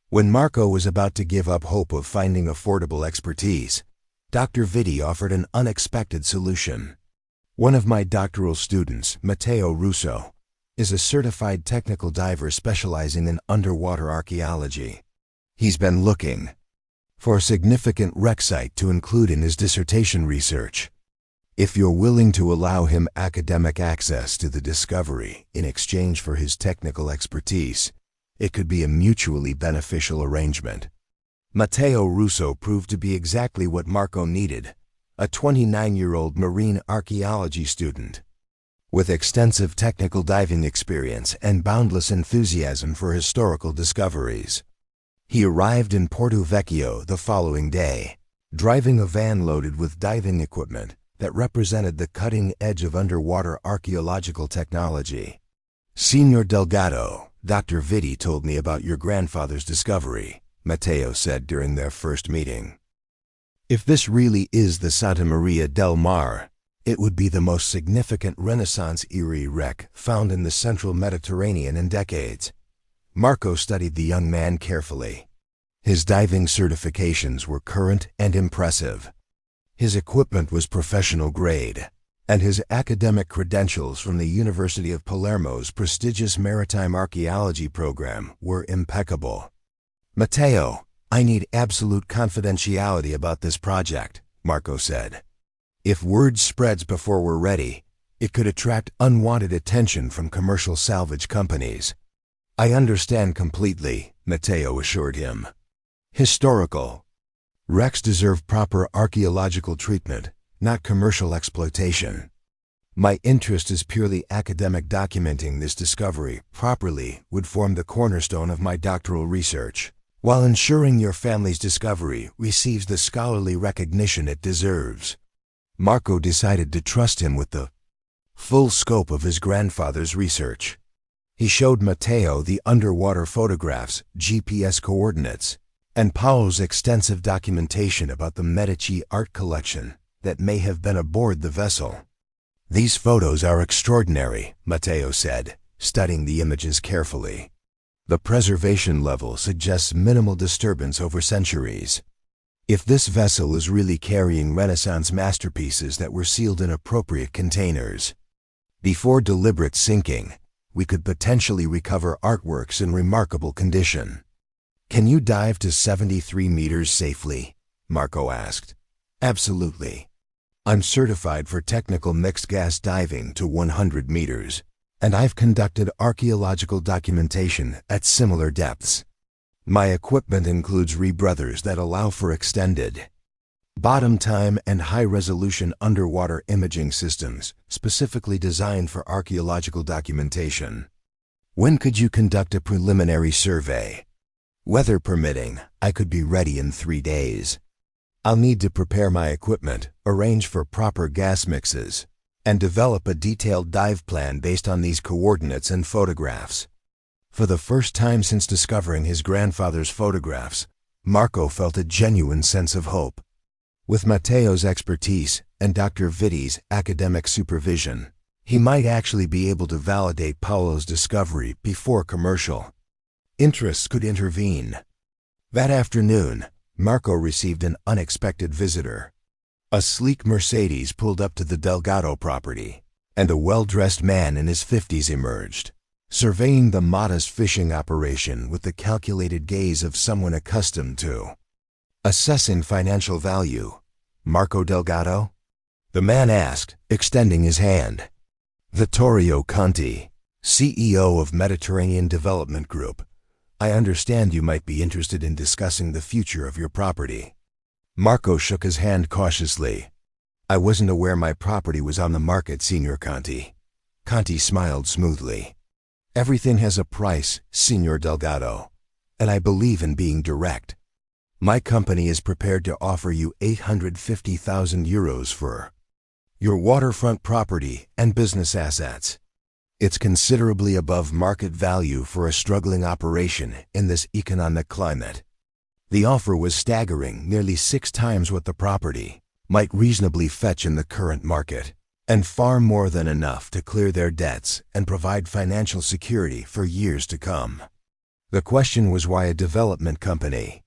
A: When Marco was about to give up hope of finding affordable expertise, Dr. Vitti offered an unexpected solution. "One of my doctoral students, Matteo Russo, is a certified technical diver specializing in underwater archaeology. He's been looking for a significant wreck site to include in his dissertation research. If you're willing to allow him academic access to the discovery in exchange for his technical expertise, it could be a mutually beneficial arrangement." Matteo Russo proved to be exactly what Marco needed, a 29-year-old marine archaeology student with extensive technical diving experience and boundless enthusiasm for historical discoveries. He arrived in Porto Vecchio the following day, driving a van loaded with diving equipment that represented the cutting edge of underwater archaeological technology. "Signor Delgado, Dr. Vitti told me about your grandfather's discovery," Matteo said during their first meeting. "If this really is the Santa Maria del Mare, it would be the most significant Renaissance-era wreck found in the central Mediterranean in decades." Marco studied the young man carefully. His diving certifications were current and impressive. His equipment was professional grade, and his academic credentials from the University of Palermo's prestigious maritime archaeology program were impeccable. "Matteo, I need absolute confidentiality about this project," Marco said. "If word spreads before we're ready, it could attract unwanted attention from commercial salvage companies." "I understand completely," Matteo assured him. "Historical wrecks deserve proper archaeological treatment, not commercial exploitation. My interest is purely academic. Documenting this discovery properly would form the cornerstone of my doctoral research, while ensuring your family's discovery receives the scholarly recognition it deserves." Marco decided to trust him with the full scope of his grandfather's research. He showed Matteo the underwater photographs, GPS coordinates, and Paolo's extensive documentation about the Medici art collection that may have been aboard the vessel. "These photos are extraordinary," Matteo said, studying the images carefully. "The preservation level suggests minimal disturbance over centuries. If this vessel is really carrying Renaissance masterpieces that were sealed in appropriate containers before deliberate sinking, we could potentially recover artworks in remarkable condition." "Can you dive to 73 meters safely?" Marco asked. "Absolutely. I'm certified for technical mixed gas diving to 100 meters, and I've conducted archaeological documentation at similar depths." My equipment includes rebrothers that allow for extended bottom time and high-resolution underwater imaging systems specifically designed for archaeological documentation. When could you conduct a preliminary survey? Weather permitting, I could be ready in 3 days. I'll need to prepare my equipment, arrange for proper gas mixes, and develop a detailed dive plan based on these coordinates and photographs. For the first time since discovering his grandfather's photographs, Marco felt a genuine sense of hope. With Matteo's expertise and Dr. Vitti's academic supervision, he might actually be able to validate Paolo's discovery before commercial interests could intervene. That afternoon, Marco received an unexpected visitor. A sleek Mercedes pulled up to the Delgado property, and a well-dressed man in his 50s emerged, surveying the modest fishing operation with the calculated gaze of someone accustomed to assessing financial value. Marco Delgado? The man asked, extending his hand. Vittorio Conti, CEO of Mediterranean Development Group. I understand you might be interested in discussing the future of your property. Marco shook his hand cautiously. I wasn't aware my property was on the market, Signor Conti. Conti smiled smoothly. Everything has a price, Signor Delgado, and I believe in being direct. My company is prepared to offer you 850,000 euros for your waterfront property and business assets. It's considerably above market value for a struggling operation in this economic climate. The offer was staggering, nearly 6 times what the property might reasonably fetch in the current market, and far more than enough to clear their debts and provide financial security for years to come. The question was why a development company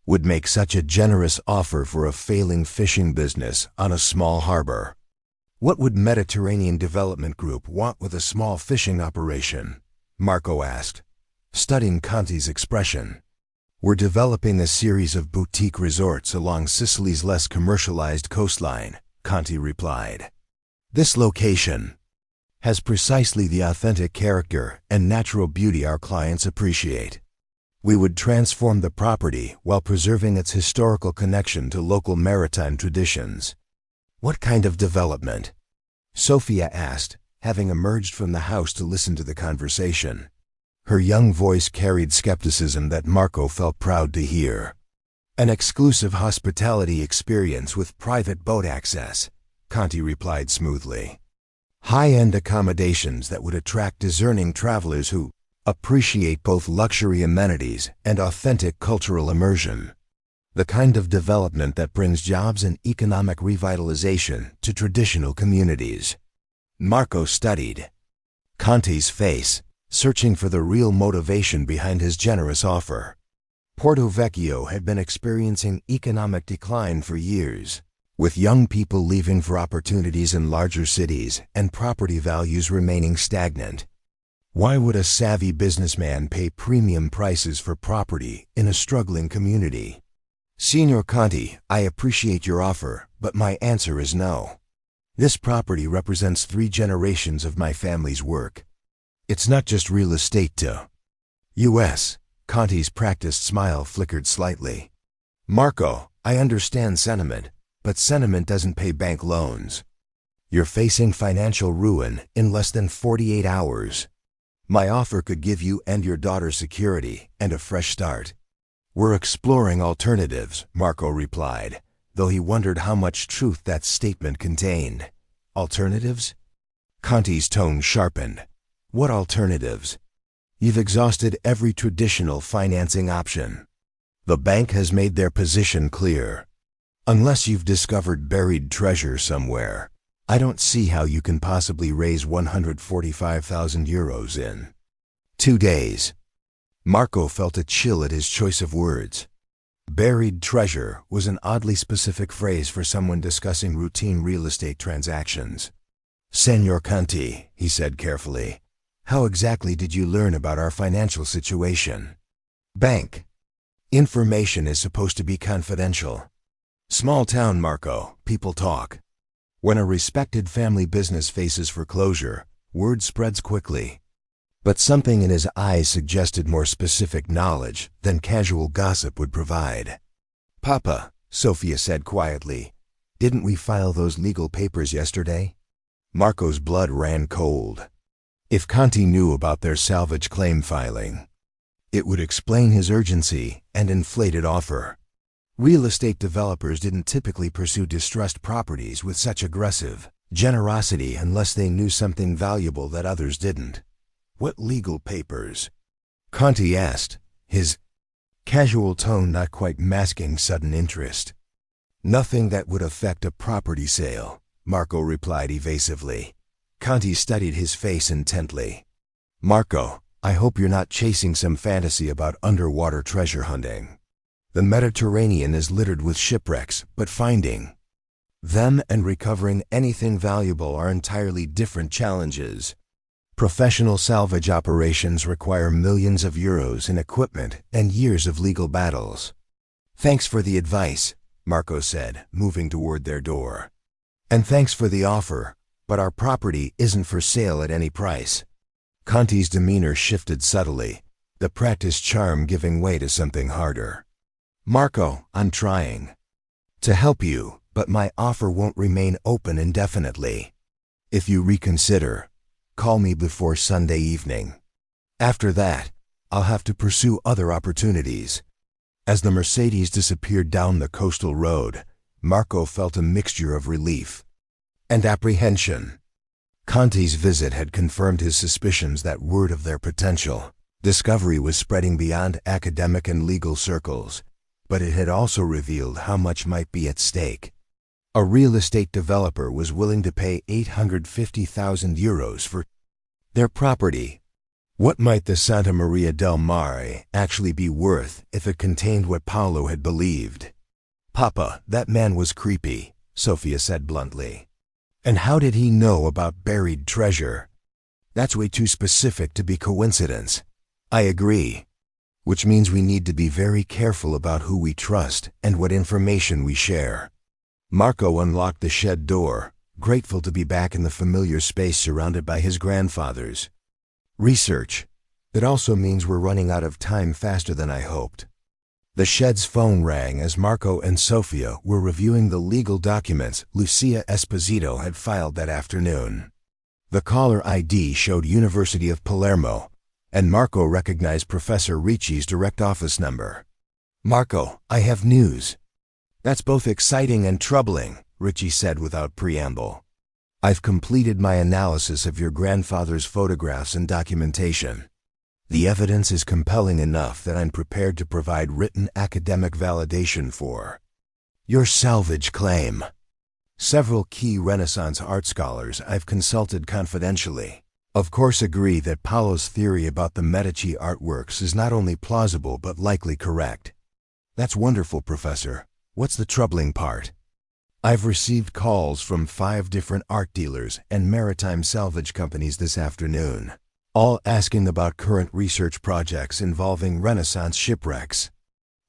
A: would make such a generous offer for a failing fishing business on a small harbor. What would Mediterranean Development Group want with a small fishing operation? Marco asked, studying Conti's expression. We're developing a series of boutique resorts along Sicily's less commercialized coastline, Conti replied. This location has precisely the authentic character and natural beauty our clients appreciate. We would transform the property while preserving its historical connection to local maritime traditions. What kind of development? Sophia asked, having emerged from the house to listen to the conversation. Her young voice carried skepticism that Marco felt proud to hear. An exclusive hospitality experience with private boat access, Conti replied smoothly. High-end accommodations that would attract discerning travelers who appreciate both luxury amenities and authentic cultural immersion. The kind of development that brings jobs and economic revitalization to traditional communities. Marco studied Conti's face, searching for the real motivation behind his generous offer. Porto Vecchio had been experiencing economic decline for years, with young people leaving for opportunities in larger cities and property values remaining stagnant. Why would a savvy businessman pay premium prices for property in a struggling community? Signor Conti, I appreciate your offer, but my answer is no. This property represents 3 generations of my family's work. It's not just real estate to U.S. Conti's practiced smile flickered slightly. Marco, I understand sentiment, but sentiment doesn't pay bank loans. You're facing financial ruin in less than 48 hours. My offer could give you and your daughter security and a fresh start. We're exploring alternatives, Marco replied, though he wondered how much truth that statement contained. Alternatives? Conti's tone sharpened. What alternatives? You've exhausted every traditional financing option. The bank has made their position clear. Unless you've discovered buried treasure somewhere, I don't see how you can possibly raise 145,000 euros in 2 days. Marco felt a chill at his choice of words. Buried treasure was an oddly specific phrase for someone discussing routine real estate transactions. Signor Conti, he said carefully, how exactly did you learn about our financial situation? Bank. Information is supposed to be confidential. Small town, Marco, people talk. When a respected family business faces foreclosure, word spreads quickly. But something in his eyes suggested more specific knowledge than casual gossip would provide. "Papa," Sophia said quietly, "didn't we file those legal papers yesterday?" Marco's blood ran cold. If Conti knew about their salvage claim filing, it would explain his urgency and inflated offer. Real estate developers didn't typically pursue distressed properties with such aggressive generosity unless they knew something valuable that others didn't. "What legal papers?" Conti asked, his casual tone not quite masking sudden interest. "Nothing that would affect a property sale," Marco replied evasively. Conti studied his face intently. "Marco, I hope you're not chasing some fantasy about underwater treasure hunting. The Mediterranean is littered with shipwrecks, but finding them and recovering anything valuable are entirely different challenges. Professional salvage operations require millions of euros in equipment and years of legal battles." "Thanks for the advice," Marco said, moving toward their door. "And thanks for the offer, but our property isn't for sale at any price." Conti's demeanor shifted subtly, the practiced charm giving way to something harder. "Marco, I'm trying to help you, but my offer won't remain open indefinitely. If you reconsider, call me before Sunday evening. After that, I'll have to pursue other opportunities." As the Mercedes disappeared down the coastal road, Marco felt a mixture of relief and apprehension. Conti's visit had confirmed his suspicions that word of their potential discovery was spreading beyond academic and legal circles, but it had also revealed how much might be at stake. A real estate developer was willing to pay 850,000 euros for their property. What might the Santa Maria del Mare actually be worth if it contained what Paolo had believed? "Papa, that man was creepy," Sophia said bluntly. "And how did he know about buried treasure?" "That's way too specific to be coincidence." "I agree. Which means we need to be very careful about who we trust and what information we share." Marco unlocked the shed door, grateful to be back in the familiar space surrounded by his grandfather's research. "It also means we're running out of time faster than I hoped." The shed's phone rang as Marco and Sophia were reviewing the legal documents Lucia Esposito had filed that afternoon. The caller ID showed University of Palermo, and Marco recognized Professor Ricci's direct office number. "Marco, I have news." "That's both exciting and troubling," Ricci said without preamble. "I've completed my analysis of your grandfather's photographs and documentation. The evidence is compelling enough that I'm prepared to provide written academic validation for your salvage claim. Several key Renaissance art scholars I've consulted confidentially, of course, agree that Paolo's theory about the Medici artworks is not only plausible but likely correct." "That's wonderful, Professor. What's the troubling part?" "I've received calls from 5 different art dealers and maritime salvage companies this afternoon, all asking about current research projects involving Renaissance shipwrecks.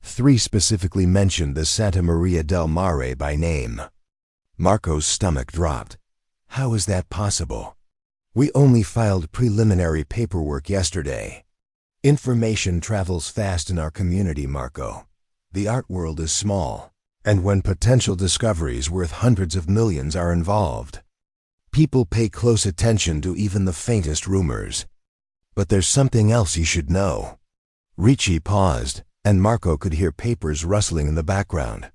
A: 3 specifically mentioned the Santa Maria del Mare by name." Marco's stomach dropped. "How is that possible? We only filed preliminary paperwork yesterday." "Information travels fast in our community, Marco. The art world is small, and when potential discoveries worth hundreds of millions are involved, people pay close attention to even the faintest rumors. But there's something else you should know." Ricci paused, and Marco could hear papers rustling in the background.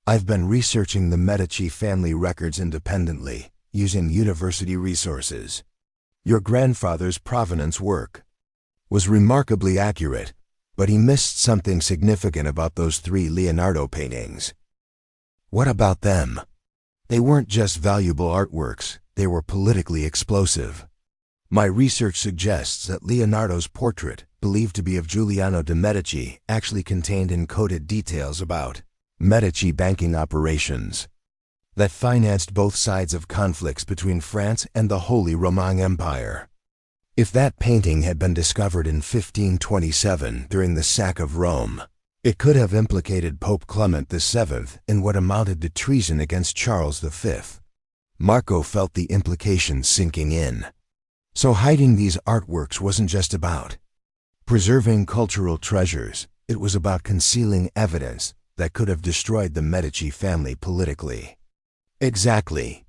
A: "I've been researching the Medici family records independently, using university resources. Your grandfather's provenance work was remarkably accurate, but he missed something significant about those 3 Leonardo paintings." "What about them?" "They weren't just valuable artworks, they were politically explosive. My research suggests that Leonardo's portrait, believed to be of Giuliano de' Medici, actually contained encoded details about Medici banking operations that financed both sides of conflicts between France and the Holy Roman Empire. If that painting had been discovered in 1527 during the sack of Rome, it could have implicated Pope Clement VII in what amounted to treason against Charles V." Marco felt the implications sinking in. So hiding these artworks wasn't just about preserving cultural treasures, it was about concealing evidence that could have destroyed the Medici family politically. Exactly.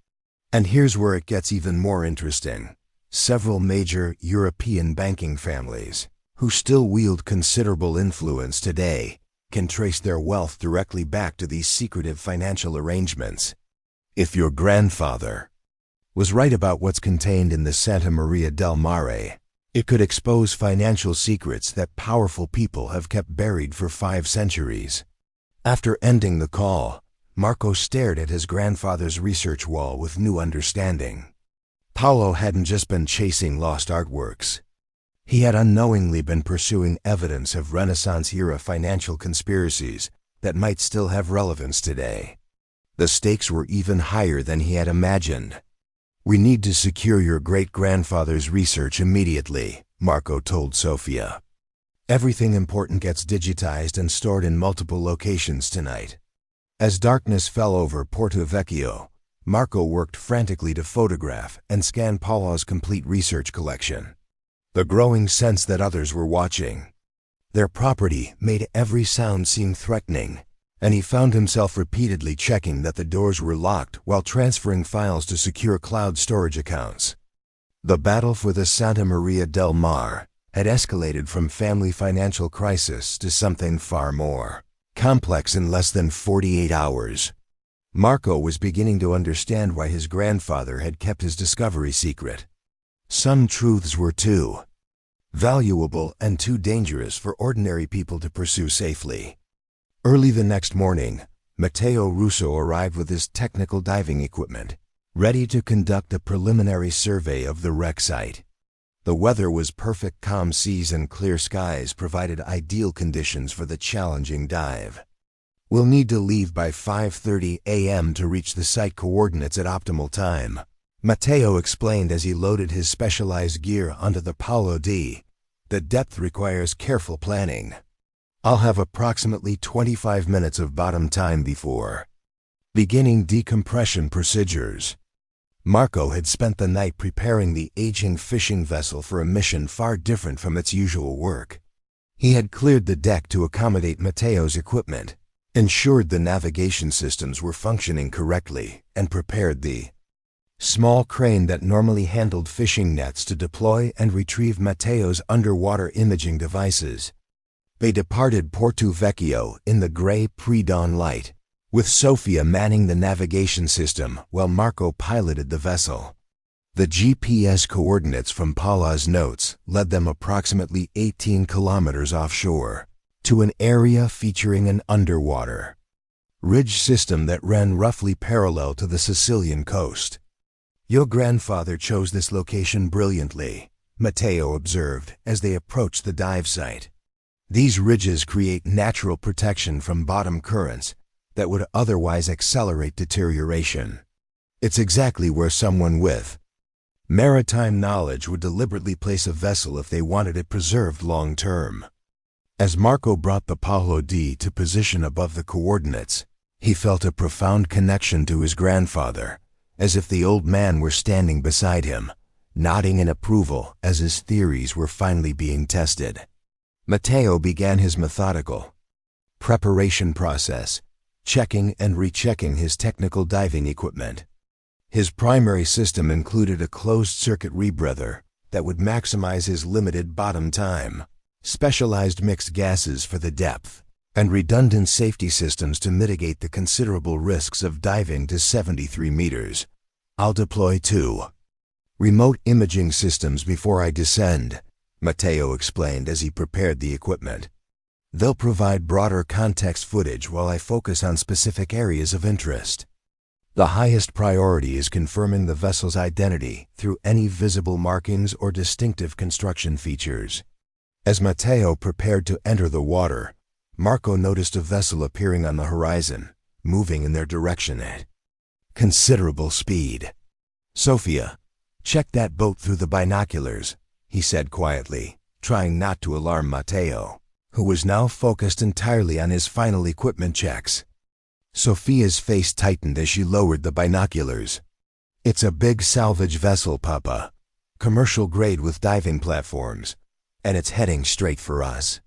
A: And here's where it gets even more interesting. Several major European banking families, who still wield considerable influence today, can trace their wealth directly back to these secretive financial arrangements. If your grandfather was right about what's contained in the Santa Maria del Mare, it could expose financial secrets that powerful people have kept buried for 5 centuries. After ending the call, Marco stared at his grandfather's research wall with new understanding. Paolo hadn't just been chasing lost artworks. He had unknowingly been pursuing evidence of Renaissance-era financial conspiracies that might still have relevance today. The stakes were even higher than he had imagined. "We need to secure your great-grandfather's research immediately," Marco told Sofia. "Everything important gets digitized and stored in multiple locations tonight." As darkness fell over Porto Vecchio, Marco worked frantically to photograph and scan Paolo's complete research collection. The growing sense that others were watching their property made every sound seem threatening, and he found himself repeatedly checking that the doors were locked while transferring files to secure cloud storage accounts. The battle for the Santa Maria del Mare had escalated from family financial crisis to something far more complex in less than 48 hours. Marco was beginning to understand why his grandfather had kept his discovery secret. Some truths were too valuable and too dangerous for ordinary people to pursue safely. Early the next morning, Matteo Russo arrived with his technical diving equipment, ready to conduct a preliminary survey of the wreck site. The weather was perfect. Calm seas and clear skies provided ideal conditions for the challenging dive. "We'll need to leave by 5:30 a.m. to reach the site coordinates at optimal time," Matteo explained as he loaded his specialized gear onto the Paolo D. "The depth requires careful planning. I'll have approximately 25 minutes of bottom time before beginning decompression procedures." Marco had spent the night preparing the aging fishing vessel for a mission far different from its usual work. He had cleared the deck to accommodate Matteo's equipment, ensured the navigation systems were functioning correctly, and prepared the small crane that normally handled fishing nets to deploy and retrieve Matteo's underwater imaging devices. They departed Porto Vecchio in the gray pre-dawn light, with Sofia manning the navigation system while Marco piloted the vessel. The GPS coordinates from Paula's notes led them approximately 18 kilometers offshore, to an area featuring an underwater ridge system that ran roughly parallel to the Sicilian coast. "Your grandfather chose this location brilliantly," Matteo observed as they approached the dive site. "These ridges create natural protection from bottom currents that would otherwise accelerate deterioration. It's exactly where someone with maritime knowledge would deliberately place a vessel if they wanted it preserved long term." As Marco brought the Paolo D to position above the coordinates, he felt a profound connection to his grandfather, as if the old man were standing beside him, nodding in approval as his theories were finally being tested. Matteo began his methodical preparation process, checking and rechecking his technical diving equipment. His primary system included a closed-circuit rebreather that would maximize his limited bottom time, specialized mixed gases for the depth, and redundant safety systems to mitigate the considerable risks of diving to 73 meters. "I'll deploy 2 remote imaging systems before I descend," Matteo explained as he prepared the equipment. "They'll provide broader context footage while I focus on specific areas of interest. The highest priority is confirming the vessel's identity through any visible markings or distinctive construction features." As Matteo prepared to enter the water, Marco noticed a vessel appearing on the horizon, moving in their direction at considerable speed. "Sofia, check that boat through the binoculars," he said quietly, trying not to alarm Matteo, who was now focused entirely on his final equipment checks. Sofia's face tightened as she lowered the binoculars. "It's a big salvage vessel, Papa. commercial grade with diving platforms, and it's heading straight for us.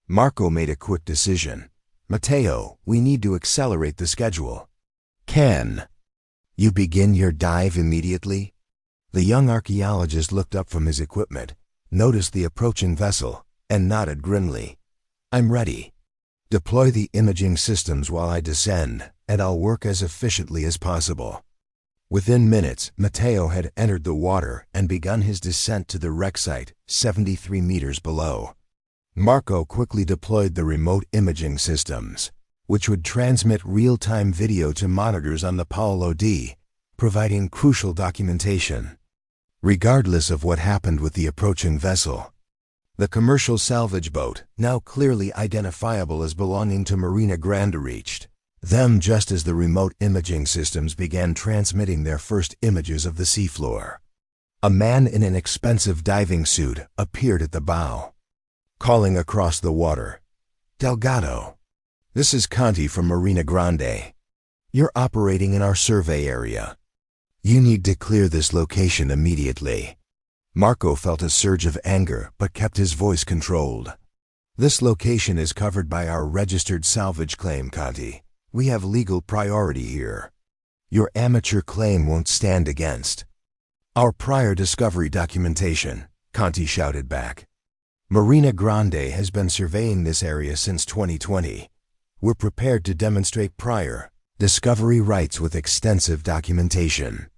A: Marco made a quick decision. Matteo, we need to accelerate the schedule. Can you begin your dive immediately? The young archaeologist looked up from his equipment, noticed the approaching vessel, and nodded grimly. I'm ready. Deploy the imaging systems while I descend, and I'll work as efficiently as possible. Within minutes, Matteo had entered the water and begun his descent to the wreck site, 73 meters below. Marco quickly deployed the remote imaging systems, which would transmit real-time video to monitors on the Paolo D, providing crucial documentation. Regardless of what happened with the approaching vessel, the commercial salvage boat, now clearly identifiable as belonging to Marina Grande, reached them just as the remote imaging systems began transmitting their first images of the seafloor. A man in an expensive diving suit appeared at the bow, calling across the water. Delgado, this is Conti from Marina Grande. You're operating in our survey area. You need to clear this location immediately. Marco felt a surge of anger but kept his voice controlled. This location is covered by our registered salvage claim, Conti. We have legal priority here. Your amateur claim won't stand against our prior discovery documentation, Conti shouted back. Marina Grande has been surveying this area since 2020. We're prepared to demonstrate prior discovery rights with extensive documentation.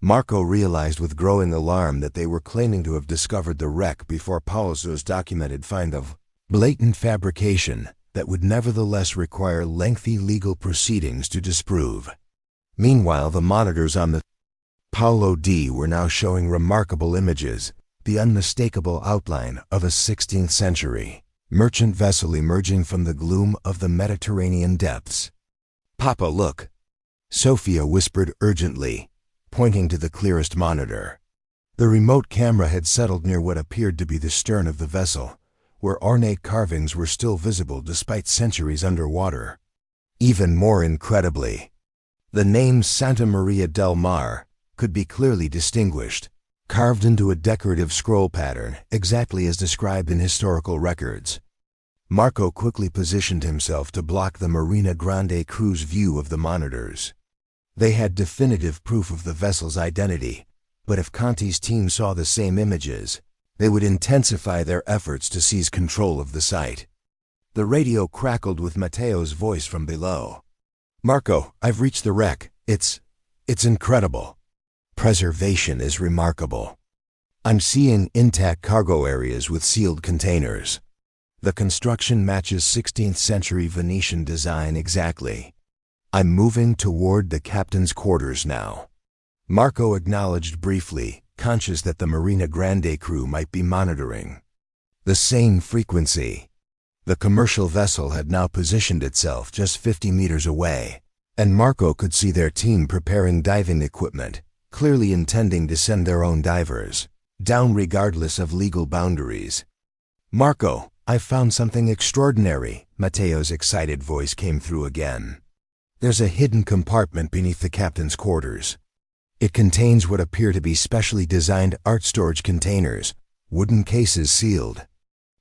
A: Marco realized with growing alarm that they were claiming to have discovered the wreck before Paolo's documented find of blatant fabrication that would nevertheless require lengthy legal proceedings to disprove. Meanwhile, the monitors on the Paolo D were now showing remarkable images, the unmistakable outline of a 16th century merchant vessel emerging from the gloom of the Mediterranean depths. Papa, look, Sophia whispered urgently, pointing to the clearest monitor. The remote camera had settled near what appeared to be the stern of the vessel, where ornate carvings were still visible despite centuries underwater. Even more incredibly, the name Santa Maria del Mare could be clearly distinguished, carved into a decorative scroll pattern exactly as described in historical records. Marco quickly positioned himself to block the Marina Grande crew's view of the monitors. They had definitive proof of the vessel's identity, but if Conti's team saw the same images, they would intensify their efforts to seize control of the site. The radio crackled with Matteo's voice from below. Marco, I've reached the wreck. It's incredible. Preservation is remarkable. I'm seeing intact cargo areas with sealed containers. The construction matches 16th century Venetian design exactly. I'm moving toward the captain's quarters now. Marco acknowledged briefly, conscious that the Marina Grande crew might be monitoring the same frequency. The commercial vessel had now positioned itself just 50 meters away, and Marco could see their team preparing diving equipment, clearly intending to send their own divers down regardless of legal boundaries. Marco, I've found something extraordinary, Matteo's excited voice came through again. There's a hidden compartment beneath the captain's quarters. It contains what appear to be specially designed art storage containers, wooden cases sealed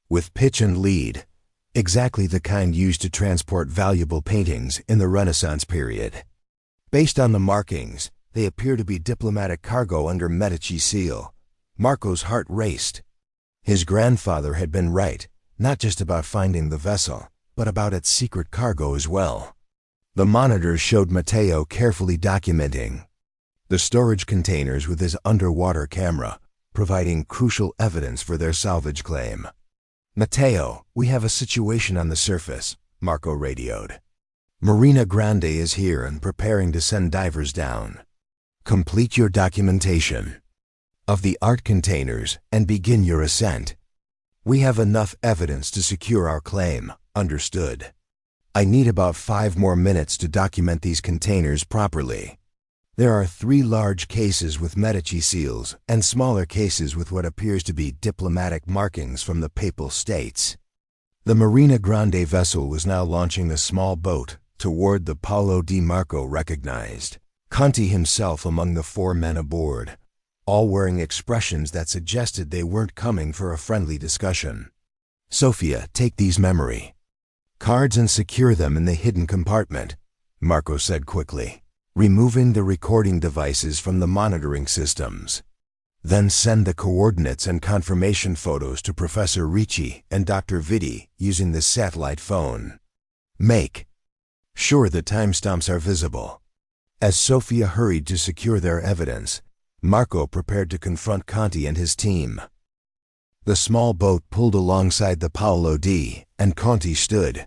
A: with pitch and lead, exactly the kind used to transport valuable paintings in the Renaissance period. Based on the markings, they appear to be diplomatic cargo under Medici seal. Marco's heart raced. His grandfather had been right, not just about finding the vessel, but about its secret cargo as well. The monitors showed Matteo carefully documenting the storage containers with his underwater camera, providing crucial evidence for their salvage claim. Matteo, we have a situation on the surface, Marco radioed. Marina Grande is here and preparing to send divers down. Complete your documentation of the art containers and begin your ascent. We have enough evidence to secure our claim, understood. I need about 5 more minutes to document these containers properly. There are 3 large cases with Medici seals and smaller cases with what appears to be diplomatic markings from the Papal States. The Marina Grande vessel was now launching a small boat toward the Paolo di Marco recognized, Conti himself among the 4 men aboard. all wearing expressions that suggested they weren't coming for a friendly discussion. "Sophia, take these memory cards and secure them in the hidden compartment," Marco said quickly, removing the recording devices from the monitoring systems. "Then send the coordinates and confirmation photos to Professor Ricci and Dr. Vitti using the satellite phone. Make sure the timestamps are visible." As Sophia hurried to secure their evidence, Marco prepared to confront Conti and his team. The small boat pulled alongside the Paolo D, and Conti stood,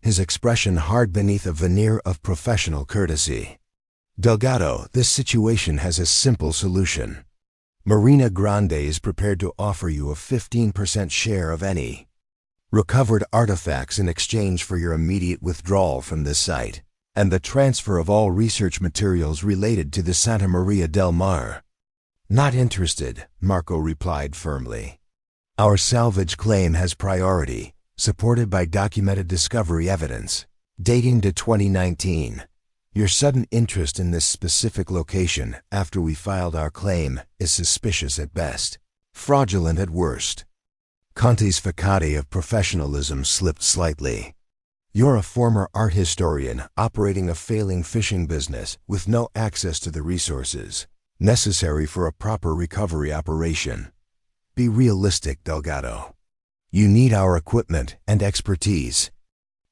A: his expression hard beneath a veneer of professional courtesy. "Delgado, this situation has a simple solution. Marina Grande is prepared to offer you a 15% share of any recovered artifacts in exchange for your immediate withdrawal from this site, and the transfer of all research materials related to the Santa Maria del Mare." "Not interested," Marco replied firmly. "Our salvage claim has priority, supported by documented discovery evidence, dating to 2019. Your sudden interest in this specific location after we filed our claim is suspicious at best, fraudulent at worst." Conti's facade of professionalism slipped slightly. "You're a former art historian operating a failing fishing business with no access to the resources necessary for a proper recovery operation. Be realistic, Delgado. You need our equipment and expertise."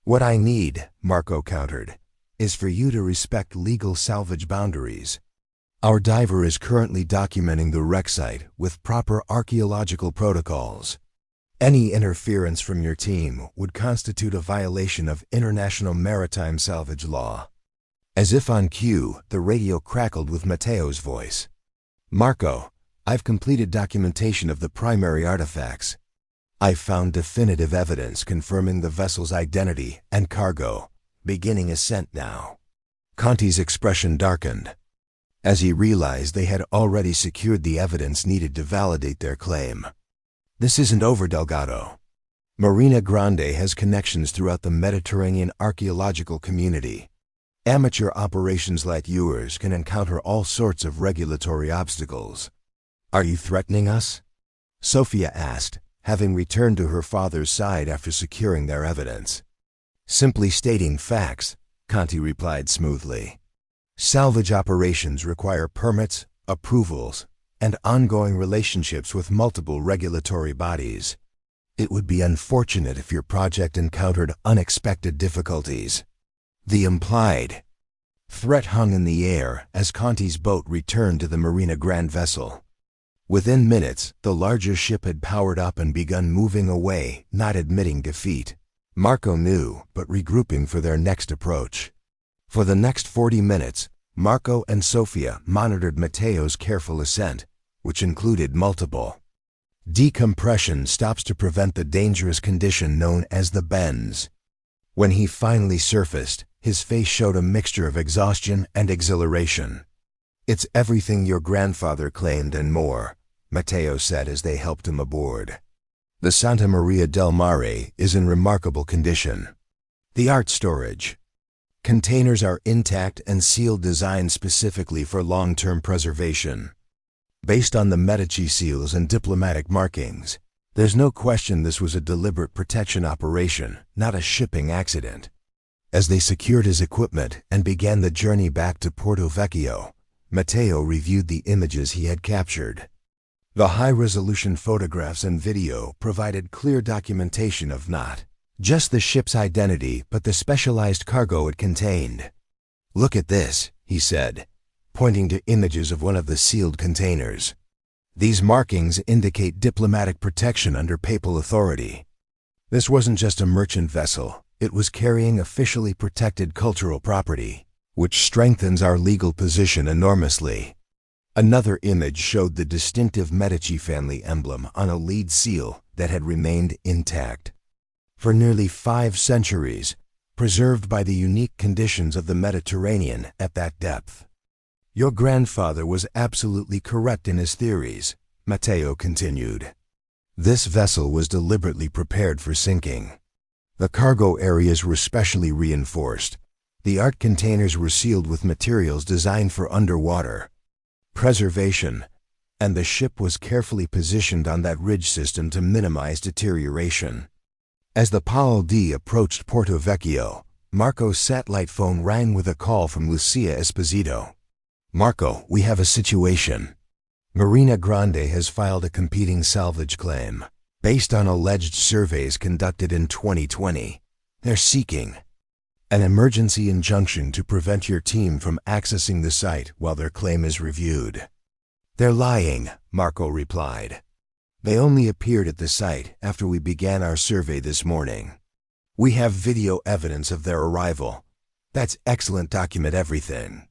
A: "What I need," Marco countered, "is for you to respect legal salvage boundaries. Our diver is currently documenting the wreck site with proper archaeological protocols. Any interference from your team would constitute a violation of international maritime salvage law." As if on cue, the radio crackled with Matteo's voice. "Marco, I've completed documentation of the primary artifacts. I've found definitive evidence confirming the vessel's identity and cargo. Beginning ascent now." Conti's expression darkened, as he realized they had already secured the evidence needed to validate their claim. "This isn't over, Delgado. Marina Grande has connections throughout the Mediterranean archaeological community. Amateur operations like yours can encounter all sorts of regulatory obstacles." "Are you threatening us?" Sophia asked, having returned to her father's side after securing their evidence. "Simply stating facts," Conti replied smoothly. "Salvage operations require permits, approvals, and ongoing relationships with multiple regulatory bodies. It would be unfortunate if your project encountered unexpected difficulties." The implied threat hung in the air as Conti's boat returned to the Marina Grande vessel. Within minutes, the larger ship had powered up and begun moving away, not admitting defeat. Marco knew, but regrouping for their next approach. For the next 40 minutes, Marco and Sophia monitored Matteo's careful ascent, which included multiple decompression stops to prevent the dangerous condition known as the bends. When he finally surfaced, his face showed a mixture of exhaustion and exhilaration. "It's everything your grandfather claimed and more," Matteo said as they helped him aboard. "The Santa Maria del Mare is in remarkable condition. The art storage containers are intact and sealed, designed specifically for long-term preservation. Based on the Medici seals and diplomatic markings, there's no question this was a deliberate protection operation, not a shipping accident." As they secured his equipment and began the journey back to Porto Vecchio, Matteo reviewed the images he had captured. The high-resolution photographs and video provided clear documentation of not just the ship's identity, but the specialized cargo it contained. "Look at this," he said, pointing to images of one of the sealed containers. "These markings indicate diplomatic protection under papal authority. This wasn't just a merchant vessel. It was carrying officially protected cultural property, which strengthens our legal position enormously." Another image showed the distinctive Medici family emblem on a lead seal that had remained intact for nearly 5 centuries, preserved by the unique conditions of the Mediterranean at that depth. "Your grandfather was absolutely correct in his theories," Matteo continued. "This vessel was deliberately prepared for sinking. The cargo areas were specially reinforced. The art containers were sealed with materials designed for underwater preservation, and the ship was carefully positioned on that ridge system to minimize deterioration. As the Paolo D approached Porto Vecchio, Marco's satellite phone rang with a call from Lucia Esposito. "Marco, we have a situation. Marina Grande has filed a competing salvage claim. Based on alleged surveys conducted in 2020, they're seeking an emergency injunction to prevent your team from accessing the site while their claim is reviewed." "They're lying," Marco replied. "They only appeared at the site after we began our survey this morning. We have video evidence of their arrival. That's excellent. Document everything.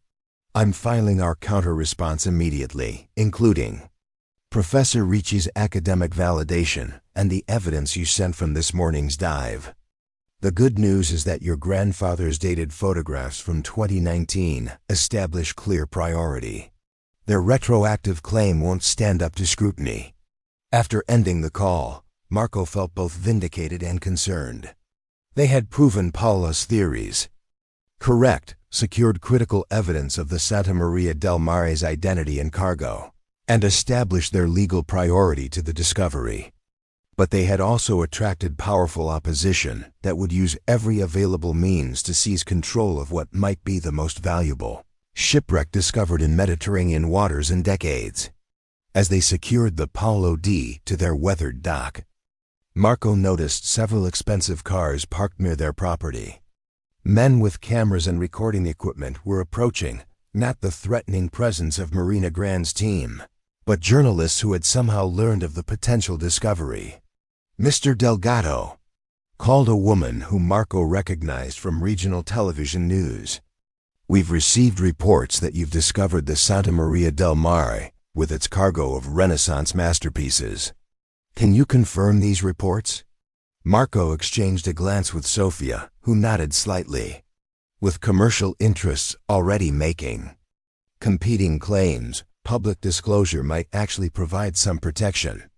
A: I'm filing our counter-response immediately, including Professor Ricci's academic validation and the evidence you sent from this morning's dive. The good news is that your grandfather's dated photographs from 2019 establish clear priority. Their retroactive claim won't stand up to scrutiny." After ending the call, Marco felt both vindicated and concerned. They had proven Paolo's theories correct, secured critical evidence of the Santa Maria del Mare's identity and cargo, and established their legal priority to the discovery. But they had also attracted powerful opposition that would use every available means to seize control of what might be the most valuable shipwreck discovered in Mediterranean waters in decades. As they secured the Paolo D to their weathered dock, Marco noticed several expensive cars parked near their property. Men with cameras and recording equipment were approaching, not the threatening presence of Marina Grande's team, but journalists who had somehow learned of the potential discovery. "Mr. Delgado," called a woman whom Marco recognized from regional television news. "We've received reports that you've discovered the Santa Maria del Mare with its cargo of Renaissance masterpieces. Can you confirm these reports?" Marco exchanged a glance with Sofia, who nodded slightly. With commercial interests already making competing claims, public disclosure might actually provide some protection.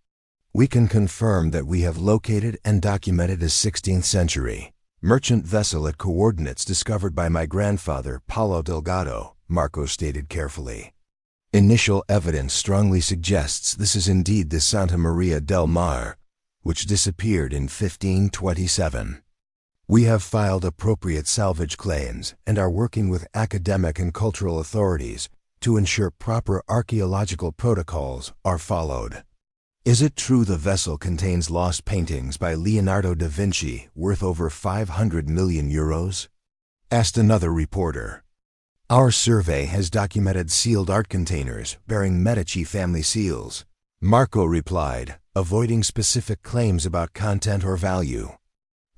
A: "We can confirm that we have located and documented a 16th century merchant vessel at coordinates discovered by my grandfather, Paolo Delgado," Marco stated carefully. "Initial evidence strongly suggests this is indeed the Santa Maria del Mare, which disappeared in 1527. We have filed appropriate salvage claims and are working with academic and cultural authorities to ensure proper archaeological protocols are followed." "Is it true the vessel contains lost paintings by Leonardo da Vinci worth over 500 million euros? Asked another reporter. "Our survey has documented sealed art containers bearing Medici family seals," Marco replied, avoiding specific claims about content or value.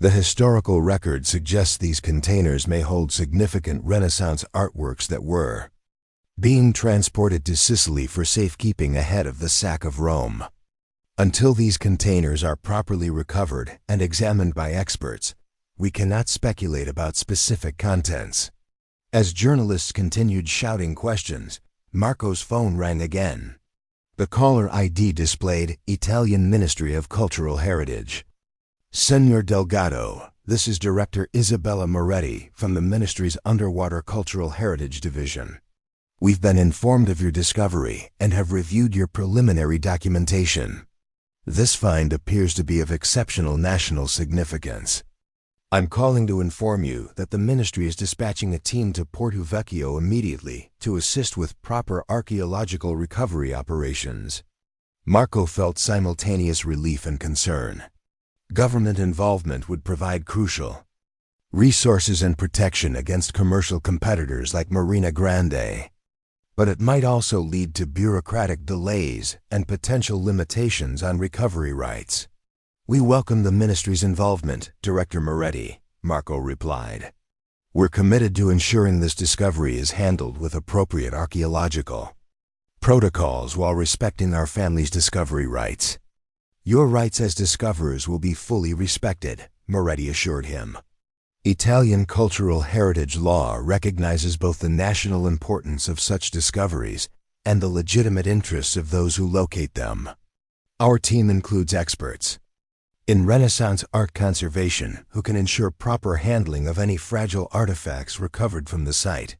A: "The historical record suggests these containers may hold significant Renaissance artworks that were being transported to Sicily for safekeeping ahead of the sack of Rome. Until these containers are properly recovered and examined by experts, we cannot speculate about specific contents." As journalists continued shouting questions, Marco's phone rang again. The caller ID displayed Italian Ministry of Cultural Heritage. "Senor Delgado, this is Director Isabella Moretti from the Ministry's Underwater Cultural Heritage Division. We've been informed of your discovery and have reviewed your preliminary documentation. This find appears to be of exceptional national significance. I'm calling to inform you that the Ministry is dispatching a team to Porto Vecchio immediately to assist with proper archaeological recovery operations." Marco felt simultaneous relief and concern. Government involvement would provide crucial resources and protection against commercial competitors like Marina Grande. But it might also lead to bureaucratic delays and potential limitations on recovery rights. "We welcome the Ministry's involvement, Director Moretti," Marco replied. "We're committed to ensuring this discovery is handled with appropriate archaeological protocols while respecting our family's discovery rights." "Your rights as discoverers will be fully respected," Moretti assured him. Italian cultural heritage law recognizes both the national importance of such discoveries and the legitimate interests of those who locate them. Our team includes experts in Renaissance art conservation who can ensure proper handling of any fragile artifacts recovered from the site.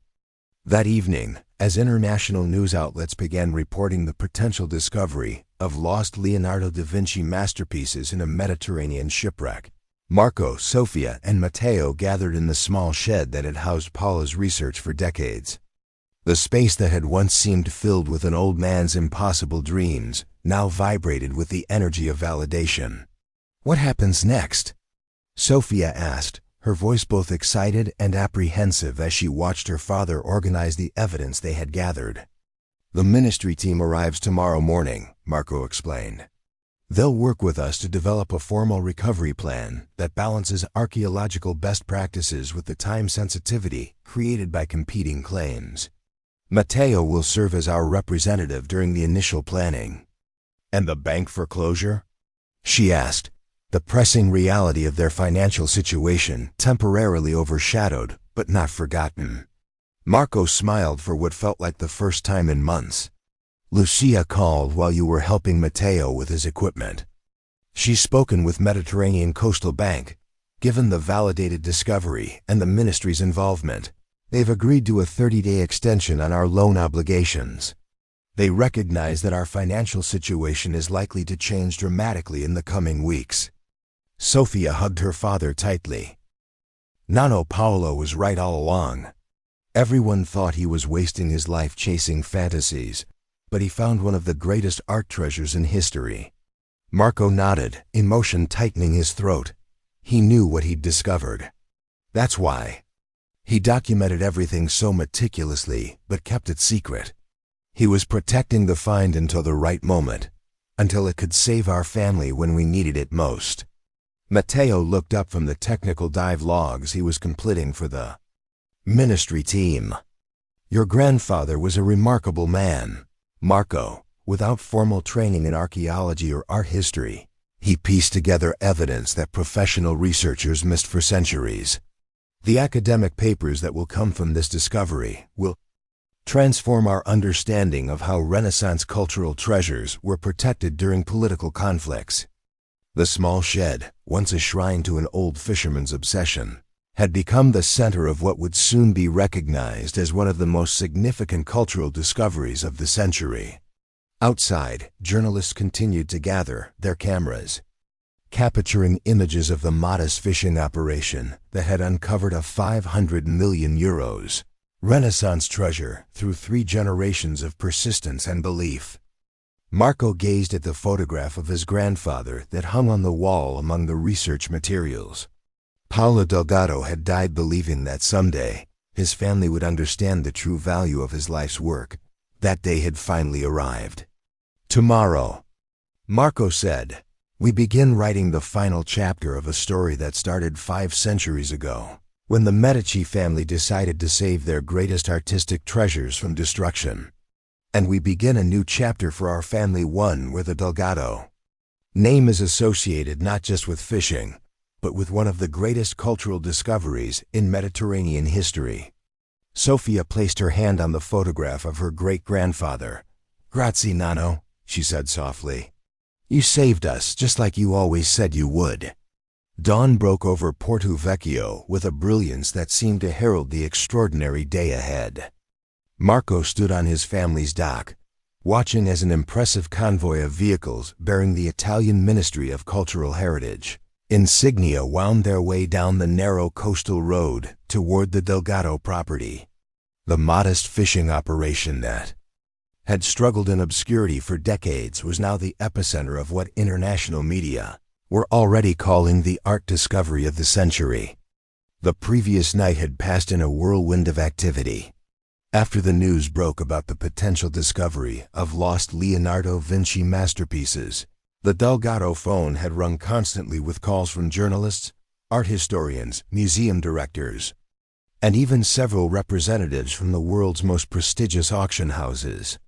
A: That evening, as international news outlets began reporting the potential discovery of lost Leonardo da Vinci masterpieces in a Mediterranean shipwreck. Marco, Sofia, and Matteo gathered in the small shed that had housed Paula's research for decades. The space that had once seemed filled with an old man's impossible dreams now vibrated with the energy of validation. "What happens next?" Sofia asked, her voice both excited and apprehensive as she watched her father organize the evidence they had gathered. "The ministry team arrives tomorrow morning," Marco explained. "They'll work with us to develop a formal recovery plan that balances archaeological best practices with the time sensitivity created by competing claims. Matteo will serve as our representative during the initial planning." "And the bank foreclosure?" she asked, the pressing reality of their financial situation temporarily overshadowed but not forgotten. Marco smiled for what felt like the first time in months. "Lucia called while you were helping Matteo with his equipment. She's spoken with Mediterranean Coastal Bank. Given the validated discovery and the ministry's involvement, they've agreed to a 30-day extension on our loan obligations. They recognize that our financial situation is likely to change dramatically in the coming weeks." Sofia hugged her father tightly. Nonno Paolo was right all along. Everyone thought he was wasting his life chasing fantasies, but he found one of the greatest art treasures in history. Marco nodded, emotion tightening his throat. He knew what he'd discovered. That's why he documented everything so meticulously, but kept it secret. He was protecting the find until the right moment, until it could save our family when we needed it most. Matteo looked up from the technical dive logs he was completing for the ministry team. "Your grandfather was a remarkable man, Marco. Without formal training in archaeology or art history, he pieced together evidence that professional researchers missed for centuries. The academic papers that will come from this discovery will transform our understanding of how Renaissance cultural treasures were protected during political conflicts." The small shed, once a shrine to an old fisherman's obsession, had become the center of what would soon be recognized as one of the most significant cultural discoveries of the century. Outside, journalists continued to gather their cameras, capturing images of the modest fishing operation that had uncovered a €500 million Renaissance treasure through 3 generations of persistence and belief. Marco gazed at the photograph of his grandfather that hung on the wall among the research materials. Paolo Delgado had died believing that someday his family would understand the true value of his life's work. That day had finally arrived. "Tomorrow," Marco said, "we begin writing the final chapter of a story that started 5 centuries ago, when the Medici family decided to save their greatest artistic treasures from destruction. And we begin a new chapter for our family, one where the Delgado name is associated not just with fishing, but with one of the greatest cultural discoveries in Mediterranean history." Sofia placed her hand on the photograph of her great-grandfather. "Grazie, Nonno," she said softly. "You saved us just like you always said you would." Dawn broke over Porto Vecchio with a brilliance that seemed to herald the extraordinary day ahead. Marco stood on his family's dock, watching as an impressive convoy of vehicles bearing the Italian Ministry of Cultural Heritage insignia wound their way down the narrow coastal road toward the Delgado property. The modest fishing operation that had struggled in obscurity for decades was now the epicenter of what international media were already calling the art discovery of the century. The previous night had passed in a whirlwind of activity. After the news broke about the potential discovery of lost Leonardo Vinci masterpieces, the Delgado phone had rung constantly with calls from journalists, art historians, museum directors, and even several representatives from the world's most prestigious auction houses.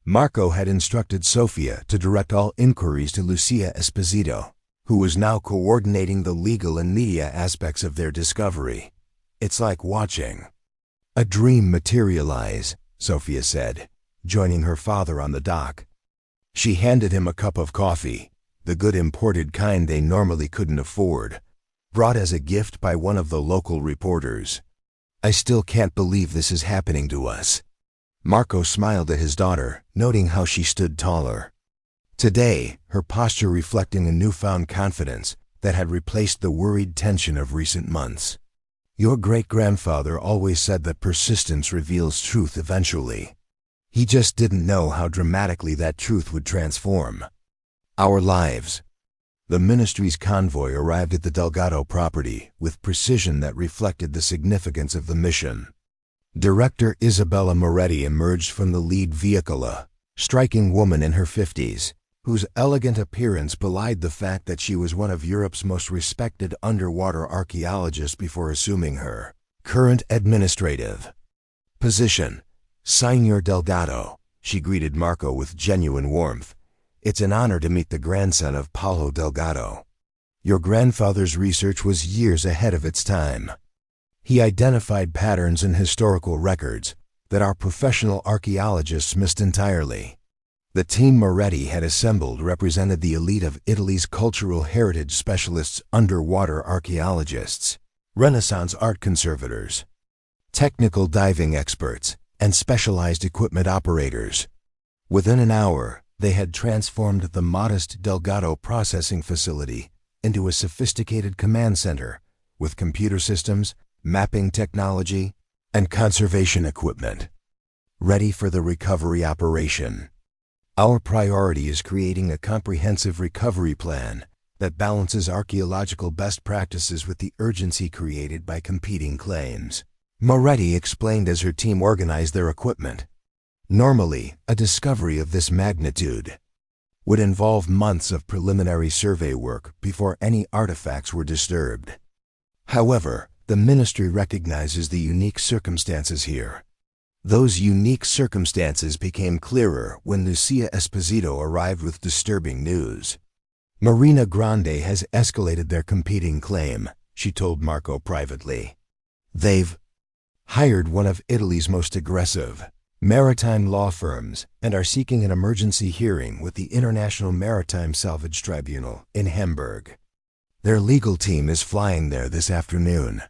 A: Marco had instructed Sofia to direct all inquiries to Lucia Esposito, who was now coordinating the legal and media aspects of their discovery. "It's like watching a dream materialize," Sofia said, joining her father on the dock. She handed him a cup of coffee, the good imported kind they normally couldn't afford, brought as a gift by one of the local reporters. "I still can't believe this is happening to us." Marco smiled at his daughter, noting how she stood taller. Today, her posture reflecting a newfound confidence that had replaced the worried tension of recent months. Your great-grandfather always said that persistence reveals truth eventually. He just didn't know how dramatically that truth would transform our lives. The ministry's convoy arrived at the Delgado property with precision that reflected the significance of the mission. Director Isabella Moretti emerged from the lead vehicle, a striking woman in her 50s, whose elegant appearance belied the fact that she was one of Europe's most respected underwater archaeologists before assuming her current administrative position. Signor Delgado, she greeted Marco with genuine warmth. It's an honor to meet the grandson of Paulo Delgado. Your grandfather's research was years ahead of its time. He identified patterns in historical records that our professional archaeologists missed entirely. The team Moretti had assembled represented the elite of Italy's cultural heritage specialists, underwater archaeologists, Renaissance art conservators, technical diving experts, and specialized equipment operators. Within an hour, they had transformed the modest Delgado processing facility into a sophisticated command center with computer systems, mapping technology, and conservation equipment, ready for the recovery operation. Our priority is creating a comprehensive recovery plan that balances archaeological best practices with the urgency created by competing claims, Moretti explained as her team organized their equipment. Normally, a discovery of this magnitude would involve months of preliminary survey work before any artifacts were disturbed. However, the ministry recognizes the unique circumstances here. Those unique circumstances became clearer when Lucia Esposito arrived with disturbing news. Marina Grande has escalated their competing claim, she told Marco privately. They've hired one of Italy's most aggressive maritime law firms and are seeking an emergency hearing with the International Maritime Salvage Tribunal in Hamburg. Their legal team is flying there this afternoon.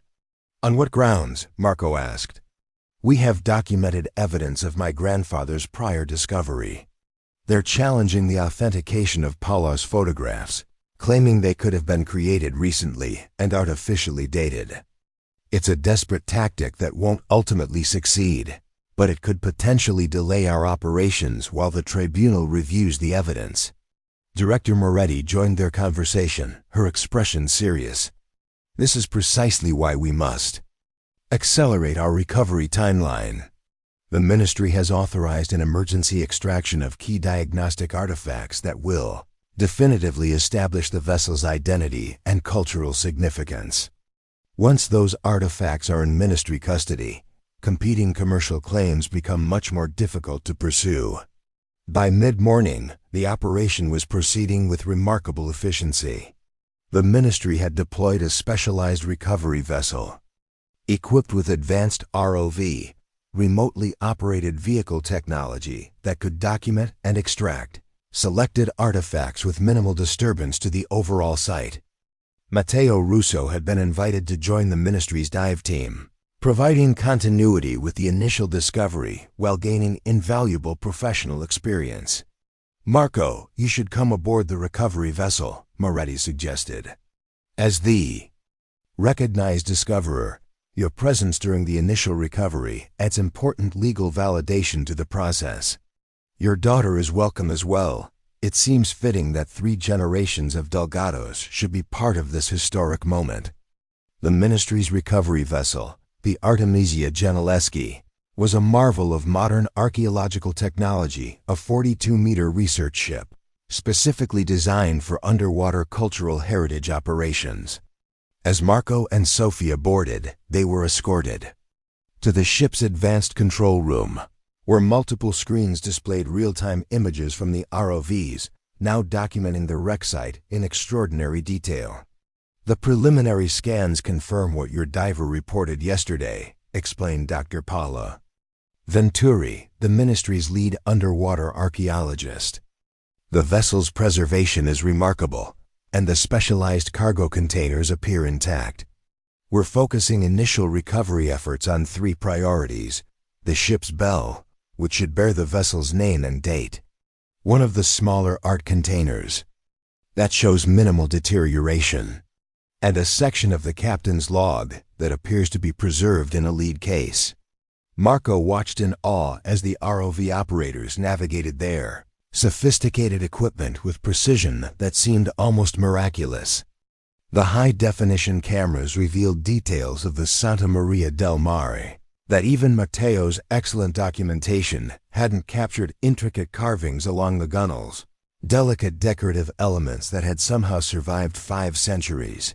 A: On what grounds? Marco asked. We have documented evidence of my grandfather's prior discovery. They're challenging the authentication of Paula's photographs, claiming they could have been created recently and artificially dated. It's a desperate tactic that won't ultimately succeed, but it could potentially delay our operations while the tribunal reviews the evidence. Director Moretti joined their conversation, her expression serious. This is precisely why we must accelerate our recovery timeline. The ministry has authorized an emergency extraction of key diagnostic artifacts that will definitively establish the vessel's identity and cultural significance. Once those artifacts are in ministry custody, competing commercial claims become much more difficult to pursue. By mid-morning, the operation was proceeding with remarkable efficiency. The ministry had deployed a specialized recovery vessel, equipped with advanced ROV, remotely operated vehicle technology that could document and extract selected artifacts with minimal disturbance to the overall site. Matteo Russo had been invited to join the ministry's dive team, providing continuity with the initial discovery while gaining invaluable professional experience. Marco, you should come aboard the recovery vessel, Moretti suggested. As the recognized discoverer, your presence during the initial recovery adds important legal validation to the process. Your daughter is welcome as well. It seems fitting that 3 generations of Delgados should be part of this historic moment. The ministry's recovery vessel, the Artemisia Gentileschi, was a marvel of modern archaeological technology, a 42-meter research ship, specifically designed for underwater cultural heritage operations. As Marco and Sofia boarded, they were escorted to the ship's advanced control room, where multiple screens displayed real-time images from the ROVs, now documenting the wreck site in extraordinary detail. The preliminary scans confirm what your diver reported yesterday, explained Dr. Paula Venturi, the ministry's lead underwater archaeologist. The vessel's preservation is remarkable, and the specialized cargo containers appear intact. We're focusing initial recovery efforts on 3 priorities: the ship's bell, which should bear the vessel's name and date. One of the smaller art containers that shows minimal deterioration, and a section of the captain's log that appears to be preserved in a lead case. Marco watched in awe as the ROV operators navigated their sophisticated equipment with precision that seemed almost miraculous. The high-definition cameras revealed details of the Santa Maria del Mare that even Matteo's excellent documentation hadn't captured: intricate carvings along the gunnels, delicate decorative elements that had somehow survived 5 centuries.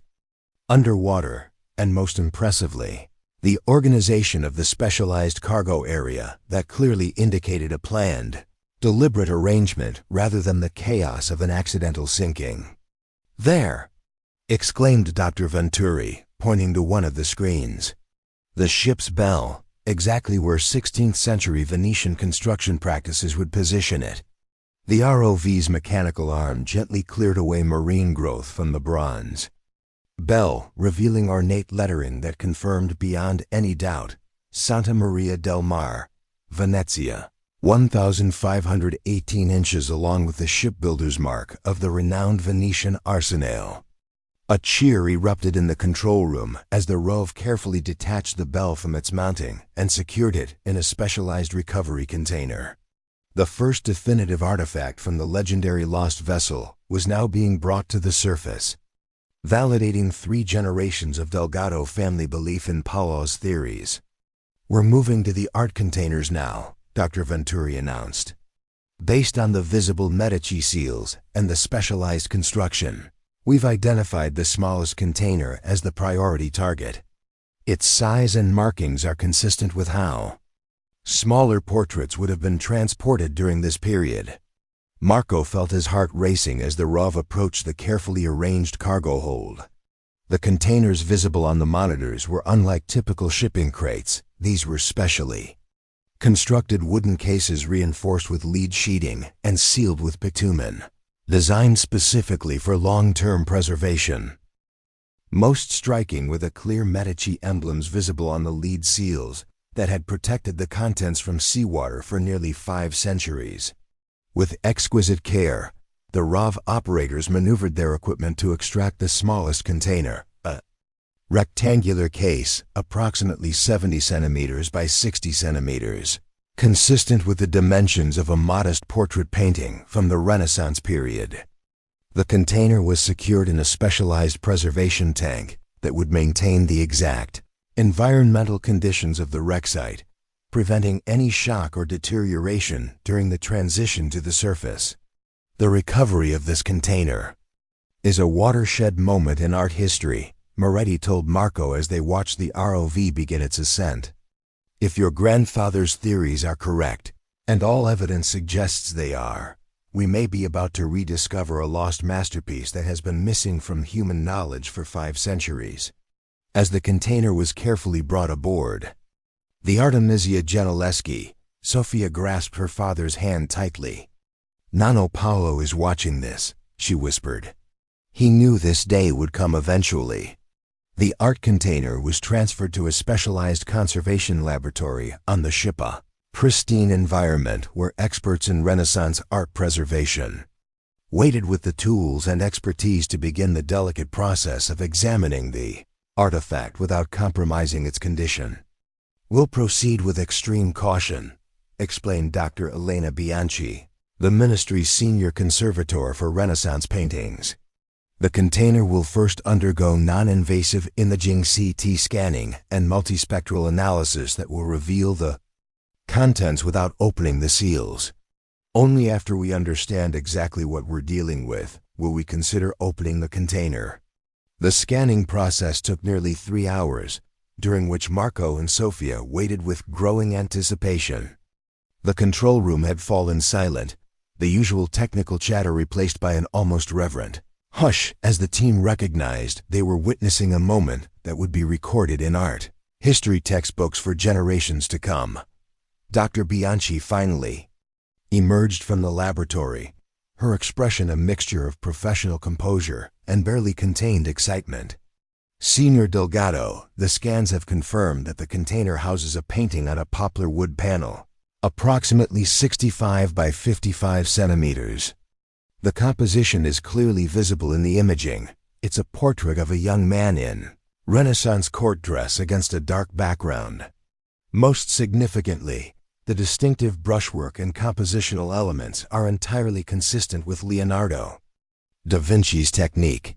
A: Underwater, and most impressively, the organization of the specialized cargo area that clearly indicated a planned, deliberate arrangement rather than the chaos of an accidental sinking. "There!" exclaimed Dr. Venturi, pointing to one of the screens. The ship's bell, exactly where 16th century Venetian construction practices would position it. The ROV's mechanical arm gently cleared away marine growth from the bronze bell, revealing ornate lettering that confirmed beyond any doubt: Santa Maria del Mare, Venezia, 1,518 inches, along with the shipbuilder's mark of the renowned Venetian arsenale. A cheer erupted in the control room as the ROV carefully detached the bell from its mounting and secured it in a specialized recovery container. The first definitive artifact from the legendary lost vessel was now being brought to the surface, validating 3 generations of Delgado family belief in Paolo's theories. "We're moving to the art containers now," Dr. Venturi announced. "Based on the visible Medici seals and the specialized construction, we've identified the smallest container as the priority target. Its size and markings are consistent with how smaller portraits would have been transported during this period." Marco felt his heart racing as the ROV approached the carefully arranged cargo hold. The containers visible on the monitors were unlike typical shipping crates. These were specially constructed wooden cases reinforced with lead sheeting and sealed with bitumen, designed specifically for long-term preservation. Most striking were the clear Medici emblems visible on the lead seals that had protected the contents from seawater for nearly 5 centuries. With exquisite care, the ROV operators maneuvered their equipment to extract the smallest container, a rectangular case approximately 70 centimeters by 60 centimeters, consistent with the dimensions of a modest portrait painting from the Renaissance period. The container was secured in a specialized preservation tank that would maintain the exact environmental conditions of the wreck site, preventing any shock or deterioration during the transition to the surface. "The recovery of this container is a watershed moment in art history," Moretti told Marco as they watched the ROV begin its ascent. "If your grandfather's theories are correct, and all evidence suggests they are, we may be about to rediscover a lost masterpiece that has been missing from human knowledge for 5 centuries. As the container was carefully brought aboard, the Artemisia Gentileschi, Sophia grasped her father's hand tightly. "Nonno Paolo is watching this," she whispered. He knew this day would come eventually. The art container was transferred to a specialized conservation laboratory on the ship, a pristine environment where experts in Renaissance art preservation waited with the tools and expertise to begin the delicate process of examining the artifact without compromising its condition. "We'll proceed with extreme caution," explained Dr. Elena Bianchi, the ministry's senior conservator for Renaissance paintings. "The container will first undergo non-invasive imaging CT scanning and multispectral analysis that will reveal the contents without opening the seals. Only after we understand exactly what we're dealing with will we consider opening the container." The scanning process took nearly 3 hours, during which Marco and Sophia waited with growing anticipation. The control room had fallen silent, the usual technical chatter replaced by an almost reverent hush as the team recognized they were witnessing a moment that would be recorded in art history textbooks for generations to come. Dr. Bianchi finally emerged from the laboratory, her expression a mixture of professional composure and barely contained excitement. "Senior Delgado, the scans have confirmed that the container houses a painting on a poplar wood panel. approximately 65 by 55 centimeters. The composition is clearly visible in the imaging. It's a portrait of a young man in Renaissance court dress against a dark background. Most significantly, the distinctive brushwork and compositional elements are entirely consistent with Leonardo da Vinci's technique.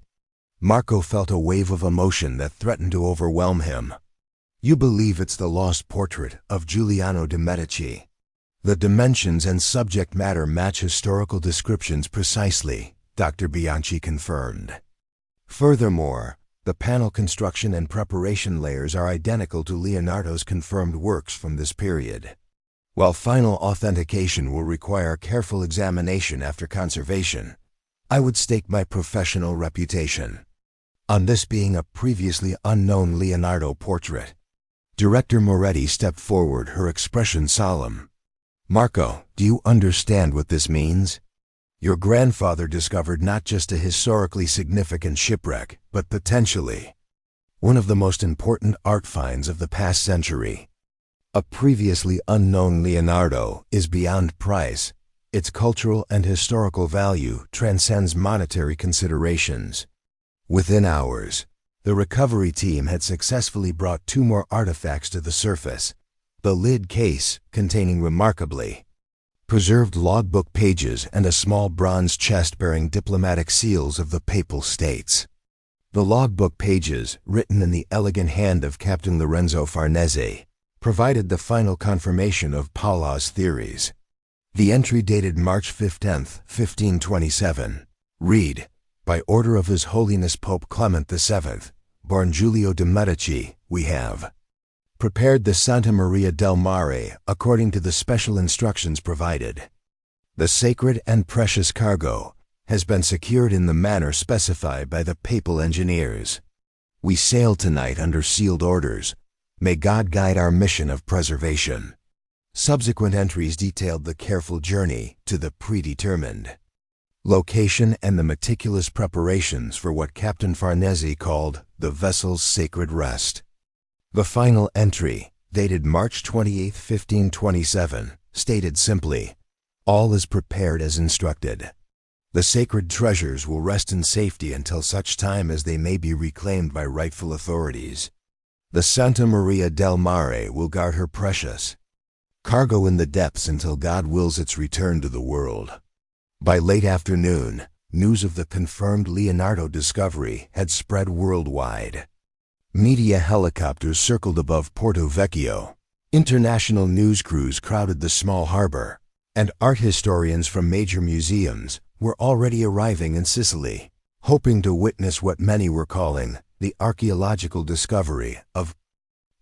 A: Marco felt a wave of emotion that threatened to overwhelm him. You believe it's the lost portrait of Giuliano de' Medici. The dimensions and subject matter match historical descriptions precisely, Dr. Bianchi confirmed. Furthermore, the panel construction and preparation layers are identical to Leonardo's confirmed works from this period. While final authentication will require careful examination after conservation, I would stake my professional reputation on this being a previously unknown Leonardo portrait. Director Moretti stepped forward, her expression solemn. Marco, do you understand what this means? Your grandfather discovered not just a historically significant shipwreck, but potentially one of the most important art finds of the past century. A previously unknown Leonardo is beyond price. Its cultural and historical value transcends monetary considerations. Within hours, the recovery team had successfully brought 2 more artifacts to the surface. The lid case, containing remarkably preserved logbook pages, and a small bronze chest bearing diplomatic seals of the Papal States. The logbook pages, written in the elegant hand of Captain Lorenzo Farnese, provided the final confirmation of Paola's theories. The entry dated March 15, 1527, read, "By order of His Holiness Pope Clement VII, born Giulio de' Medici, we have prepared the Santa Maria del Mare according to the special instructions provided. The sacred and precious cargo has been secured in the manner specified by the papal engineers. We sail tonight under sealed orders. May God guide our mission of preservation." Subsequent entries detailed the careful journey to the predetermined location and the meticulous preparations for what Captain Farnese called the vessel's sacred rest. The final entry, dated March 28, 1527, stated simply, "All is prepared as instructed. The sacred treasures will rest in safety until such time as they may be reclaimed by rightful authorities. The Santa Maria del Mare will guard her precious cargo in the depths until God wills its return to the world." By late afternoon, news of the confirmed Leonardo discovery had spread worldwide. Media helicopters circled above Porto Vecchio. International news crews crowded the small harbor, and art historians from major museums were already arriving in Sicily, hoping to witness what many were calling the archaeological discovery of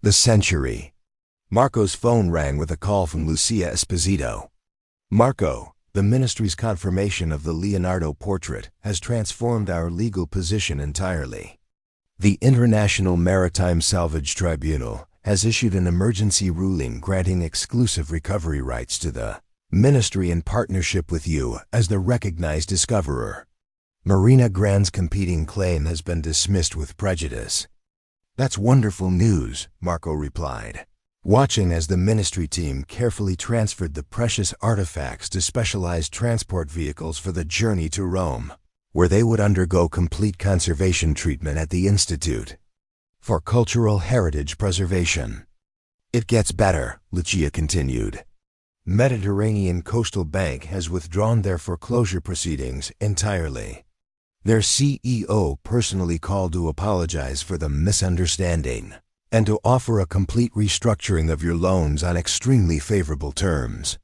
A: the century. Marco's phone rang with a call from Lucia Esposito. "Marco, the ministry's confirmation of the Leonardo portrait has transformed our legal position entirely. The International Maritime Salvage Tribunal has issued an emergency ruling granting exclusive recovery rights to the ministry in partnership with you as the recognized discoverer. Marina Grand's competing claim has been dismissed with prejudice." "That's wonderful news," Marco replied, watching as the ministry team carefully transferred the precious artifacts to specialized transport vehicles for the journey to Rome, where they would undergo complete conservation treatment at the Institute for Cultural Heritage Preservation. "It gets better," Lucia continued. "Mediterranean Coastal Bank has withdrawn their foreclosure proceedings entirely. Their CEO personally called to apologize for the misunderstanding and to offer a complete restructuring of your loans on extremely favorable terms.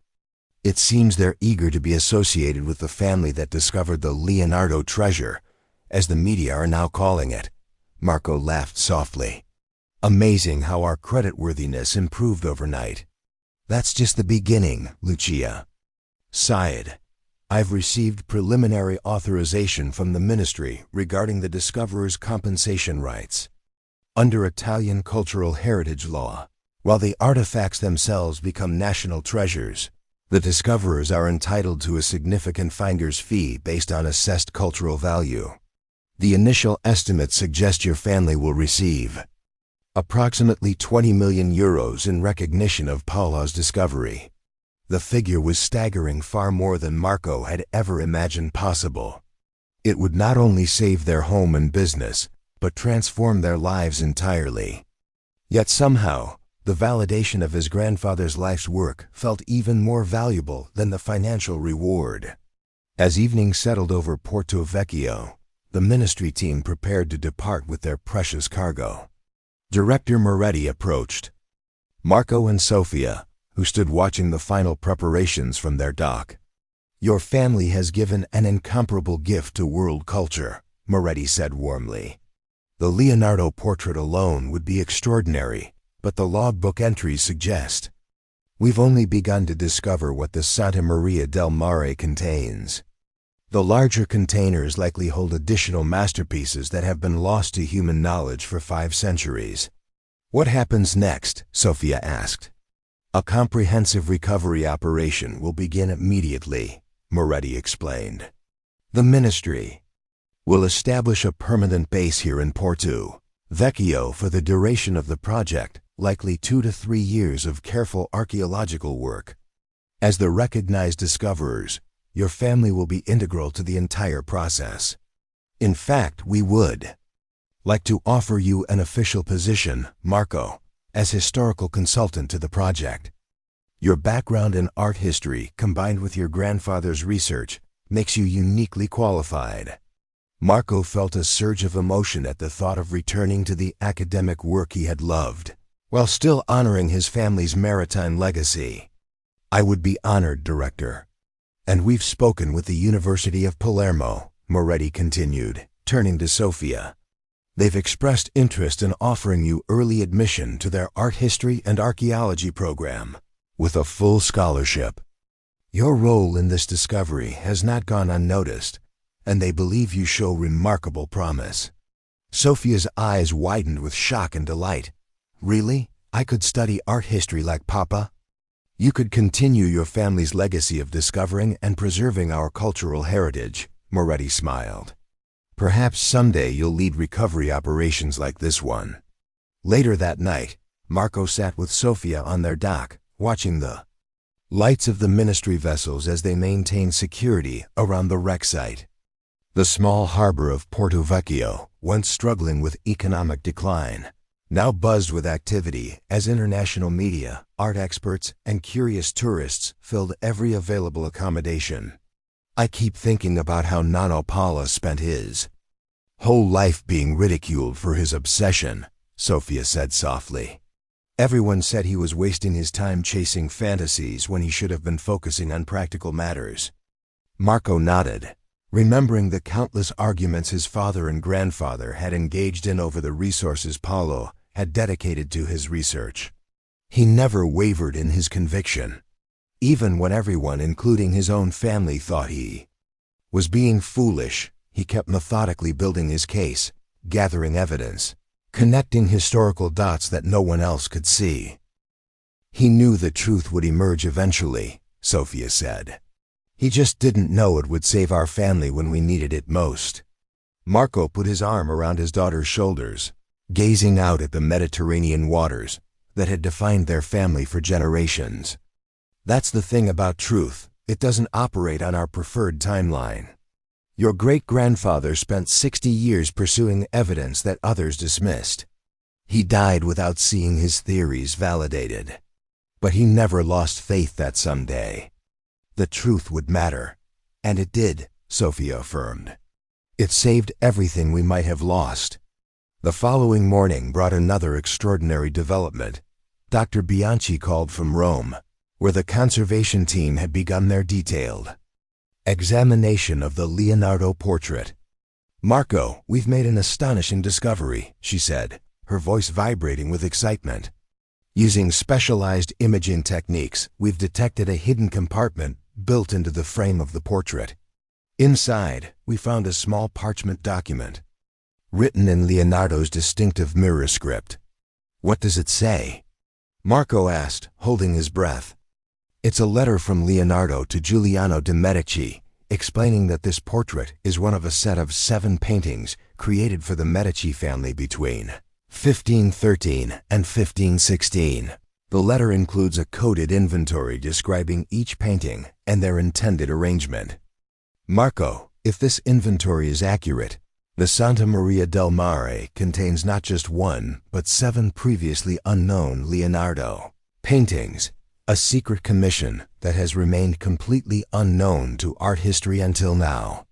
A: It seems they're eager to be associated with the family that discovered the Leonardo treasure, as the media are now calling it." Marco laughed softly. "Amazing how our creditworthiness improved overnight." "That's just the beginning," Lucia sighed. "I've received preliminary authorization from the ministry regarding the discoverer's compensation rights. Under Italian cultural heritage law, while the artifacts themselves become national treasures, the discoverers are entitled to a significant finder's fee based on assessed cultural value. The initial estimates suggest your family will receive approximately 20 million euros in recognition of Paola's discovery. The figure was staggering far more than Marco had ever imagined possible. It would not only save their home and business, but transform their lives entirely. Yet somehow, the validation of his grandfather's life's work felt even more valuable than the financial reward. As evening settled over Porto Vecchio, the ministry team prepared to depart with their precious cargo. Director Moretti approached. Marco and Sofia, who stood watching the final preparations from their dock. "Your family has given an incomparable gift to world culture," Moretti said warmly. "The Leonardo portrait alone would be extraordinary, but the logbook entries suggest we've only begun to discover what the Santa Maria del Mare contains. The larger containers likely hold additional masterpieces that have been lost to human knowledge for 5 centuries. "What happens next?" Sofia asked. "A comprehensive recovery operation will begin immediately," Moretti explained. "The ministry will establish a permanent base here in Porto Vecchio for the duration of the project, likely 2 to 3 years of careful archaeological work. As the recognized discoverers, your family will be integral to the entire process. In fact, we would like to offer you an official position, Marco, as historical consultant to the project. Your background in art history, combined with your grandfather's research, makes you uniquely qualified." Marco felt a surge of emotion at the thought of returning to the academic work he had loved, while still honoring his family's maritime legacy. "I would be honored, Director. And we've spoken with the University of Palermo," Moretti continued, turning to Sofia. "They've expressed interest in offering you early admission to their art history and archaeology program, with a full scholarship. Your role in this discovery has not gone unnoticed, and they believe you show remarkable promise." Sofia's eyes widened with shock and delight. "Really? I could study art history like Papa? You could continue your family's legacy of discovering and preserving our cultural heritage," Moretti smiled. "Perhaps someday you'll lead recovery operations like this one." Later that night, Marco sat with Sofia on their dock, watching the lights of the ministry vessels as they maintained security around the wreck site. The small harbor of Porto Vecchio, once struggling with economic decline, now buzzed with activity as international media, art experts, and curious tourists filled every available accommodation. "I keep thinking about how Nonno Paula spent his whole life being ridiculed for his obsession," Sofia said softly. "Everyone said he was wasting his time chasing fantasies when he should have been focusing on practical matters." Marco nodded, remembering the countless arguments his father and grandfather had engaged in over the resources Paolo had dedicated to his research. He never wavered in his conviction, even when everyone, including his own family, thought he was being foolish. He kept methodically building his case, gathering evidence, connecting historical dots that no one else could see. "He knew the truth would emerge eventually," Sofia said. "He just didn't know it would save our family when we needed it most." Marco put his arm around his daughter's shoulders, gazing out at the Mediterranean waters that had defined their family for generations. "That's the thing about truth, it doesn't operate on our preferred timeline. Your great-grandfather spent 60 years pursuing evidence that others dismissed. He died without seeing his theories validated. But he never lost faith that someday the truth would matter. And it did," Sofia affirmed. "It saved everything we might have lost." The following morning brought another extraordinary development. Dr. Bianchi called from Rome, where the conservation team had begun their detailed examination of the Leonardo portrait. "Marco, we've made an astonishing discovery," she said, her voice vibrating with excitement. "Using specialized imaging techniques, we've detected a hidden compartment built into the frame of the portrait. Inside, we found a small parchment document, written in Leonardo's distinctive mirror script." "What does it say?" Marco asked, holding his breath. "It's a letter from Leonardo to Giuliano de' Medici, explaining that this portrait is one of a set of 7 paintings created for the Medici family between 1513 and 1516. The letter includes a coded inventory describing each painting and their intended arrangement. Marco, if this inventory is accurate, the Santa Maria del Mare contains not just one, but 7 previously unknown Leonardo paintings, a secret commission that has remained completely unknown to art history until now.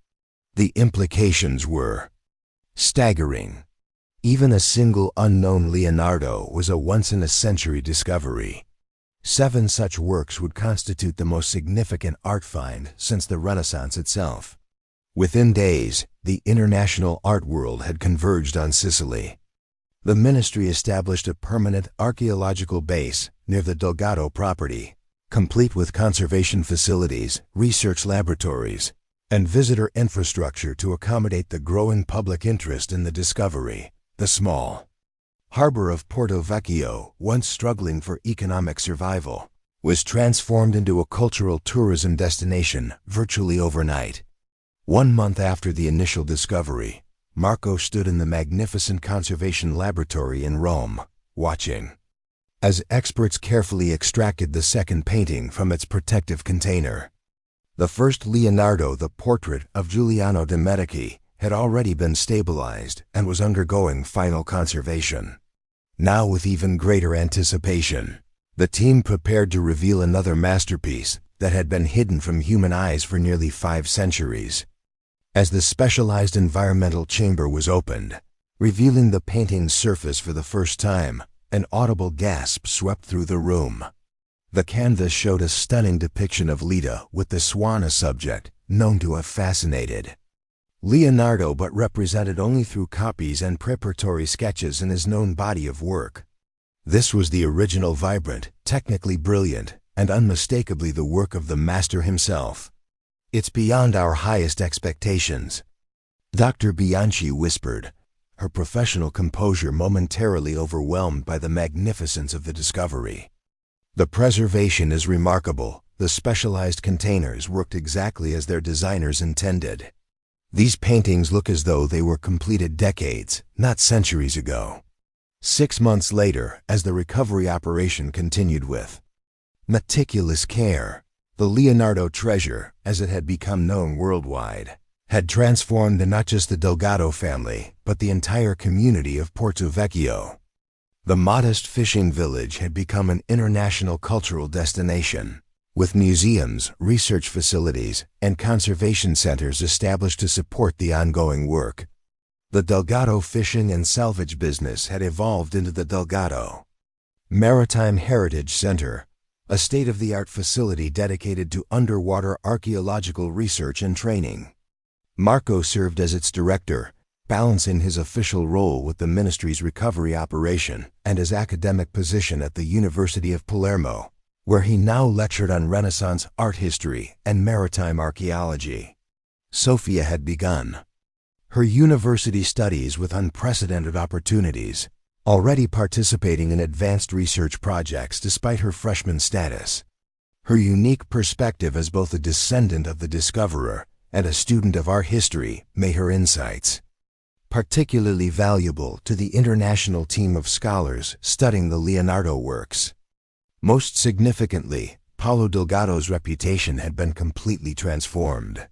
A: The implications were staggering. Even a single unknown Leonardo was a once-in-a-century discovery. 7 such works would constitute the most significant art find since the Renaissance itself. Within days, the international art world had converged on Sicily. The ministry established a permanent archaeological base near the Delgado property, complete with conservation facilities, research laboratories, and visitor infrastructure to accommodate the growing public interest in the discovery. The small harbor of Porto Vecchio, once struggling for economic survival, was transformed into a cultural tourism destination virtually overnight. 1 month after the initial discovery, Marco stood in the magnificent conservation laboratory in Rome, watching as experts carefully extracted the second painting from its protective container. The first Leonardo, the portrait of Giuliano de' Medici, had already been stabilized and was undergoing final conservation. Now, with even greater anticipation, the team prepared to reveal another masterpiece that had been hidden from human eyes for nearly 5 centuries. As the specialized environmental chamber was opened, revealing the painting's surface for the first time, an audible gasp swept through the room. The canvas showed a stunning depiction of Leda with the swan a subject known to have fascinated Leonardo but represented only through copies and preparatory sketches in his known body of work. This was the original, vibrant, technically brilliant, and unmistakably the work of the master himself. "It's beyond our highest expectations," Dr. Bianchi whispered, her professional composure momentarily overwhelmed by the magnificence of the discovery. "The preservation is remarkable. The specialized containers worked exactly as their designers intended. These paintings look as though they were completed decades, not centuries ago." 6 months later, as the recovery operation continued with meticulous care, the Leonardo treasure, as it had become known worldwide, had transformed not just the Delgado family, but the entire community of Porto Vecchio. The modest fishing village had become an international cultural destination, with museums, research facilities, and conservation centers established to support the ongoing work. The Delgado Fishing and Salvage business had evolved into the Delgado Maritime Heritage Center, a state-of-the-art facility dedicated to underwater archaeological research and training. Marco served as its director, balancing his official role with the ministry's recovery operation and his academic position at the University of Palermo, where he now lectured on Renaissance art history and maritime archaeology. Sofia had begun her university studies with unprecedented opportunities, already participating in advanced research projects despite her freshman status. Her unique perspective as both a descendant of the discoverer and a student of art history made her insights particularly valuable to the international team of scholars studying the Leonardo works. Most significantly, Paulo Delgado's reputation had been completely transformed.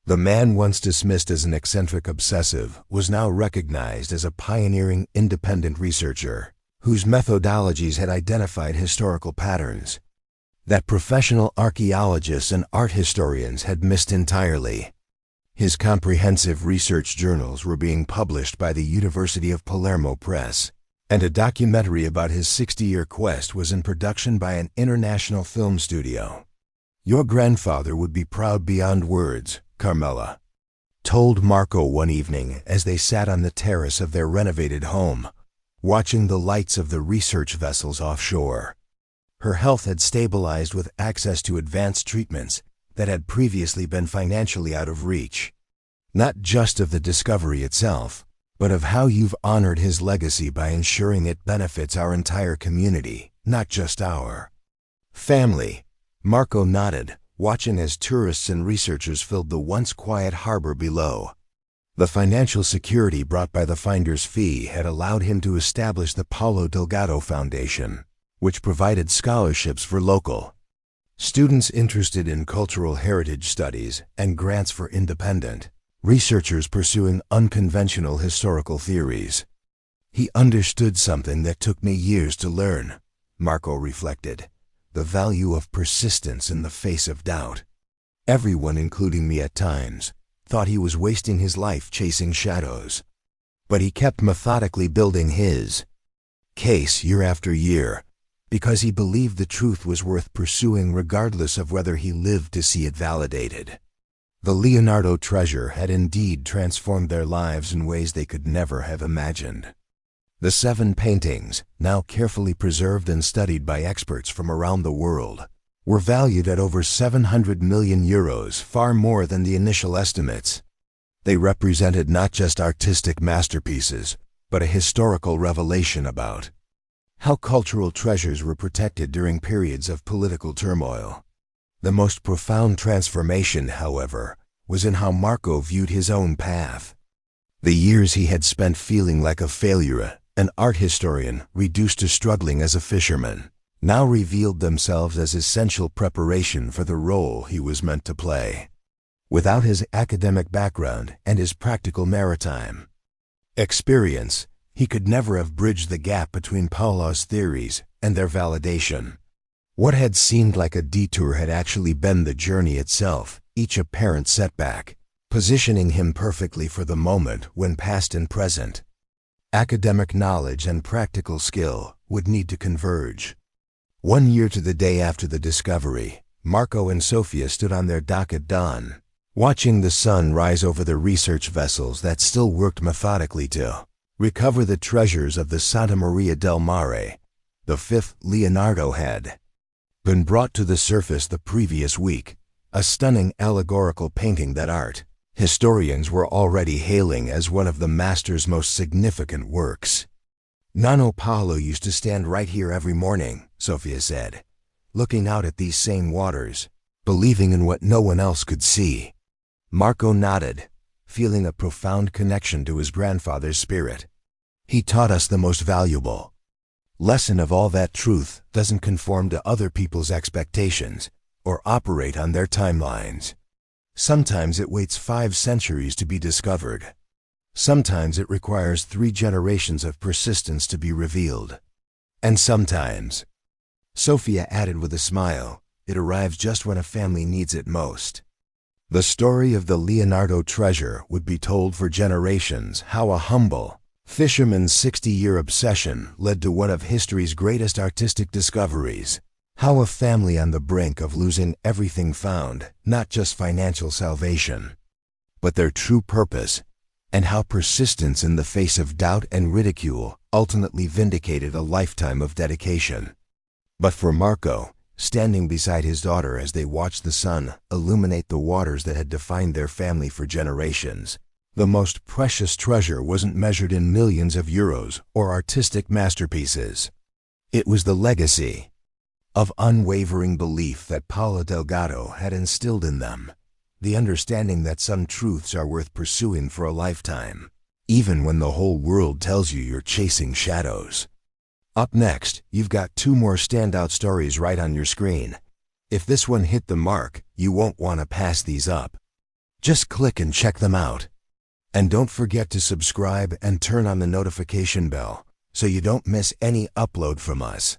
A: The man once dismissed as an eccentric obsessive was now recognized as a pioneering independent researcher, whose methodologies had identified historical patterns that professional archaeologists and art historians had missed entirely. His comprehensive research journals were being published by the University of Palermo Press, and a documentary about his 60-year quest was in production by an international film studio. "Your grandfather would be proud beyond words," Carmela told Marco one evening as they sat on the terrace of their renovated home, watching the lights of the research vessels offshore. Her health had stabilized with access to advanced treatments that had previously been financially out of reach. "Not just of the discovery itself, but of how you've honored his legacy by ensuring it benefits our entire community, not just our family." Marco nodded, watching as tourists and researchers filled the once quiet harbor below. The financial security brought by the finder's fee had allowed him to establish the Paulo Delgado Foundation, which provided scholarships for local students interested in cultural heritage studies and grants for independent researchers pursuing unconventional historical theories. He understood something that took me years to learn, Marco reflected, the value of persistence in the face of doubt. Everyone, including me at times, thought he was wasting his life chasing shadows. But he kept methodically building his case year after year, because he believed the truth was worth pursuing regardless of whether he lived to see it validated. The Leonardo treasure had indeed transformed their lives in ways they could never have imagined. The 7 paintings, now carefully preserved and studied by experts from around the world, were valued at over 700 million euros, far more than the initial estimates. They represented not just artistic masterpieces, but a historical revelation about how cultural treasures were protected during periods of political turmoil. The most profound transformation, however, was in how Marco viewed his own path. The years he had spent feeling like a failure, an art historian reduced to struggling as a fisherman, now revealed themselves as essential preparation for the role he was meant to play. Without his academic background and his practical maritime experience, he could never have bridged the gap between Paolo's theories and their validation. What had seemed like a detour had actually been the journey itself, each apparent setback, positioning him perfectly for the moment when past and present academic knowledge and practical skill would need to converge. 1 year to the day after the discovery, Marco and Sofia stood on their dock at dawn, watching the sun rise over the research vessels that still worked methodically to recover the treasures of the Santa Maria del Mare. The 5th Leonardo had been brought to the surface the previous week, a stunning allegorical painting that art historians were already hailing as one of the master's most significant works. Nonno Paolo used to stand right here every morning, Sofia said, looking out at these same waters, believing in what no one else could see. Marco nodded, feeling a profound connection to his grandfather's spirit. He taught us the most valuable lesson of all that truth doesn't conform to other people's expectations or operate on their timelines. Sometimes it waits 5 centuries to be discovered. Sometimes it requires 3 generations of persistence to be revealed. And sometimes, Sofia added with a smile, it arrives just when a family needs it most. The story of the Leonardo treasure would be told for generations, how a humble fisherman's 60-year obsession led to one of history's greatest artistic discoveries. How a family on the brink of losing everything found not just financial salvation, but their true purpose, and how persistence in the face of doubt and ridicule ultimately vindicated a lifetime of dedication. But for Marco, standing beside his daughter as they watched the sun illuminate the waters that had defined their family for generations, the most precious treasure wasn't measured in millions of euros or artistic masterpieces. It was the legacy of unwavering belief that Paolo Delgado had instilled in them, the understanding that some truths are worth pursuing for a lifetime, even when the whole world tells you you're chasing shadows. Up next, you've got 2 more standout stories right on your screen. If this one hit the mark, you won't want to pass these up. Just click and check them out. And don't forget to subscribe and turn on the notification bell so you don't miss any upload from us.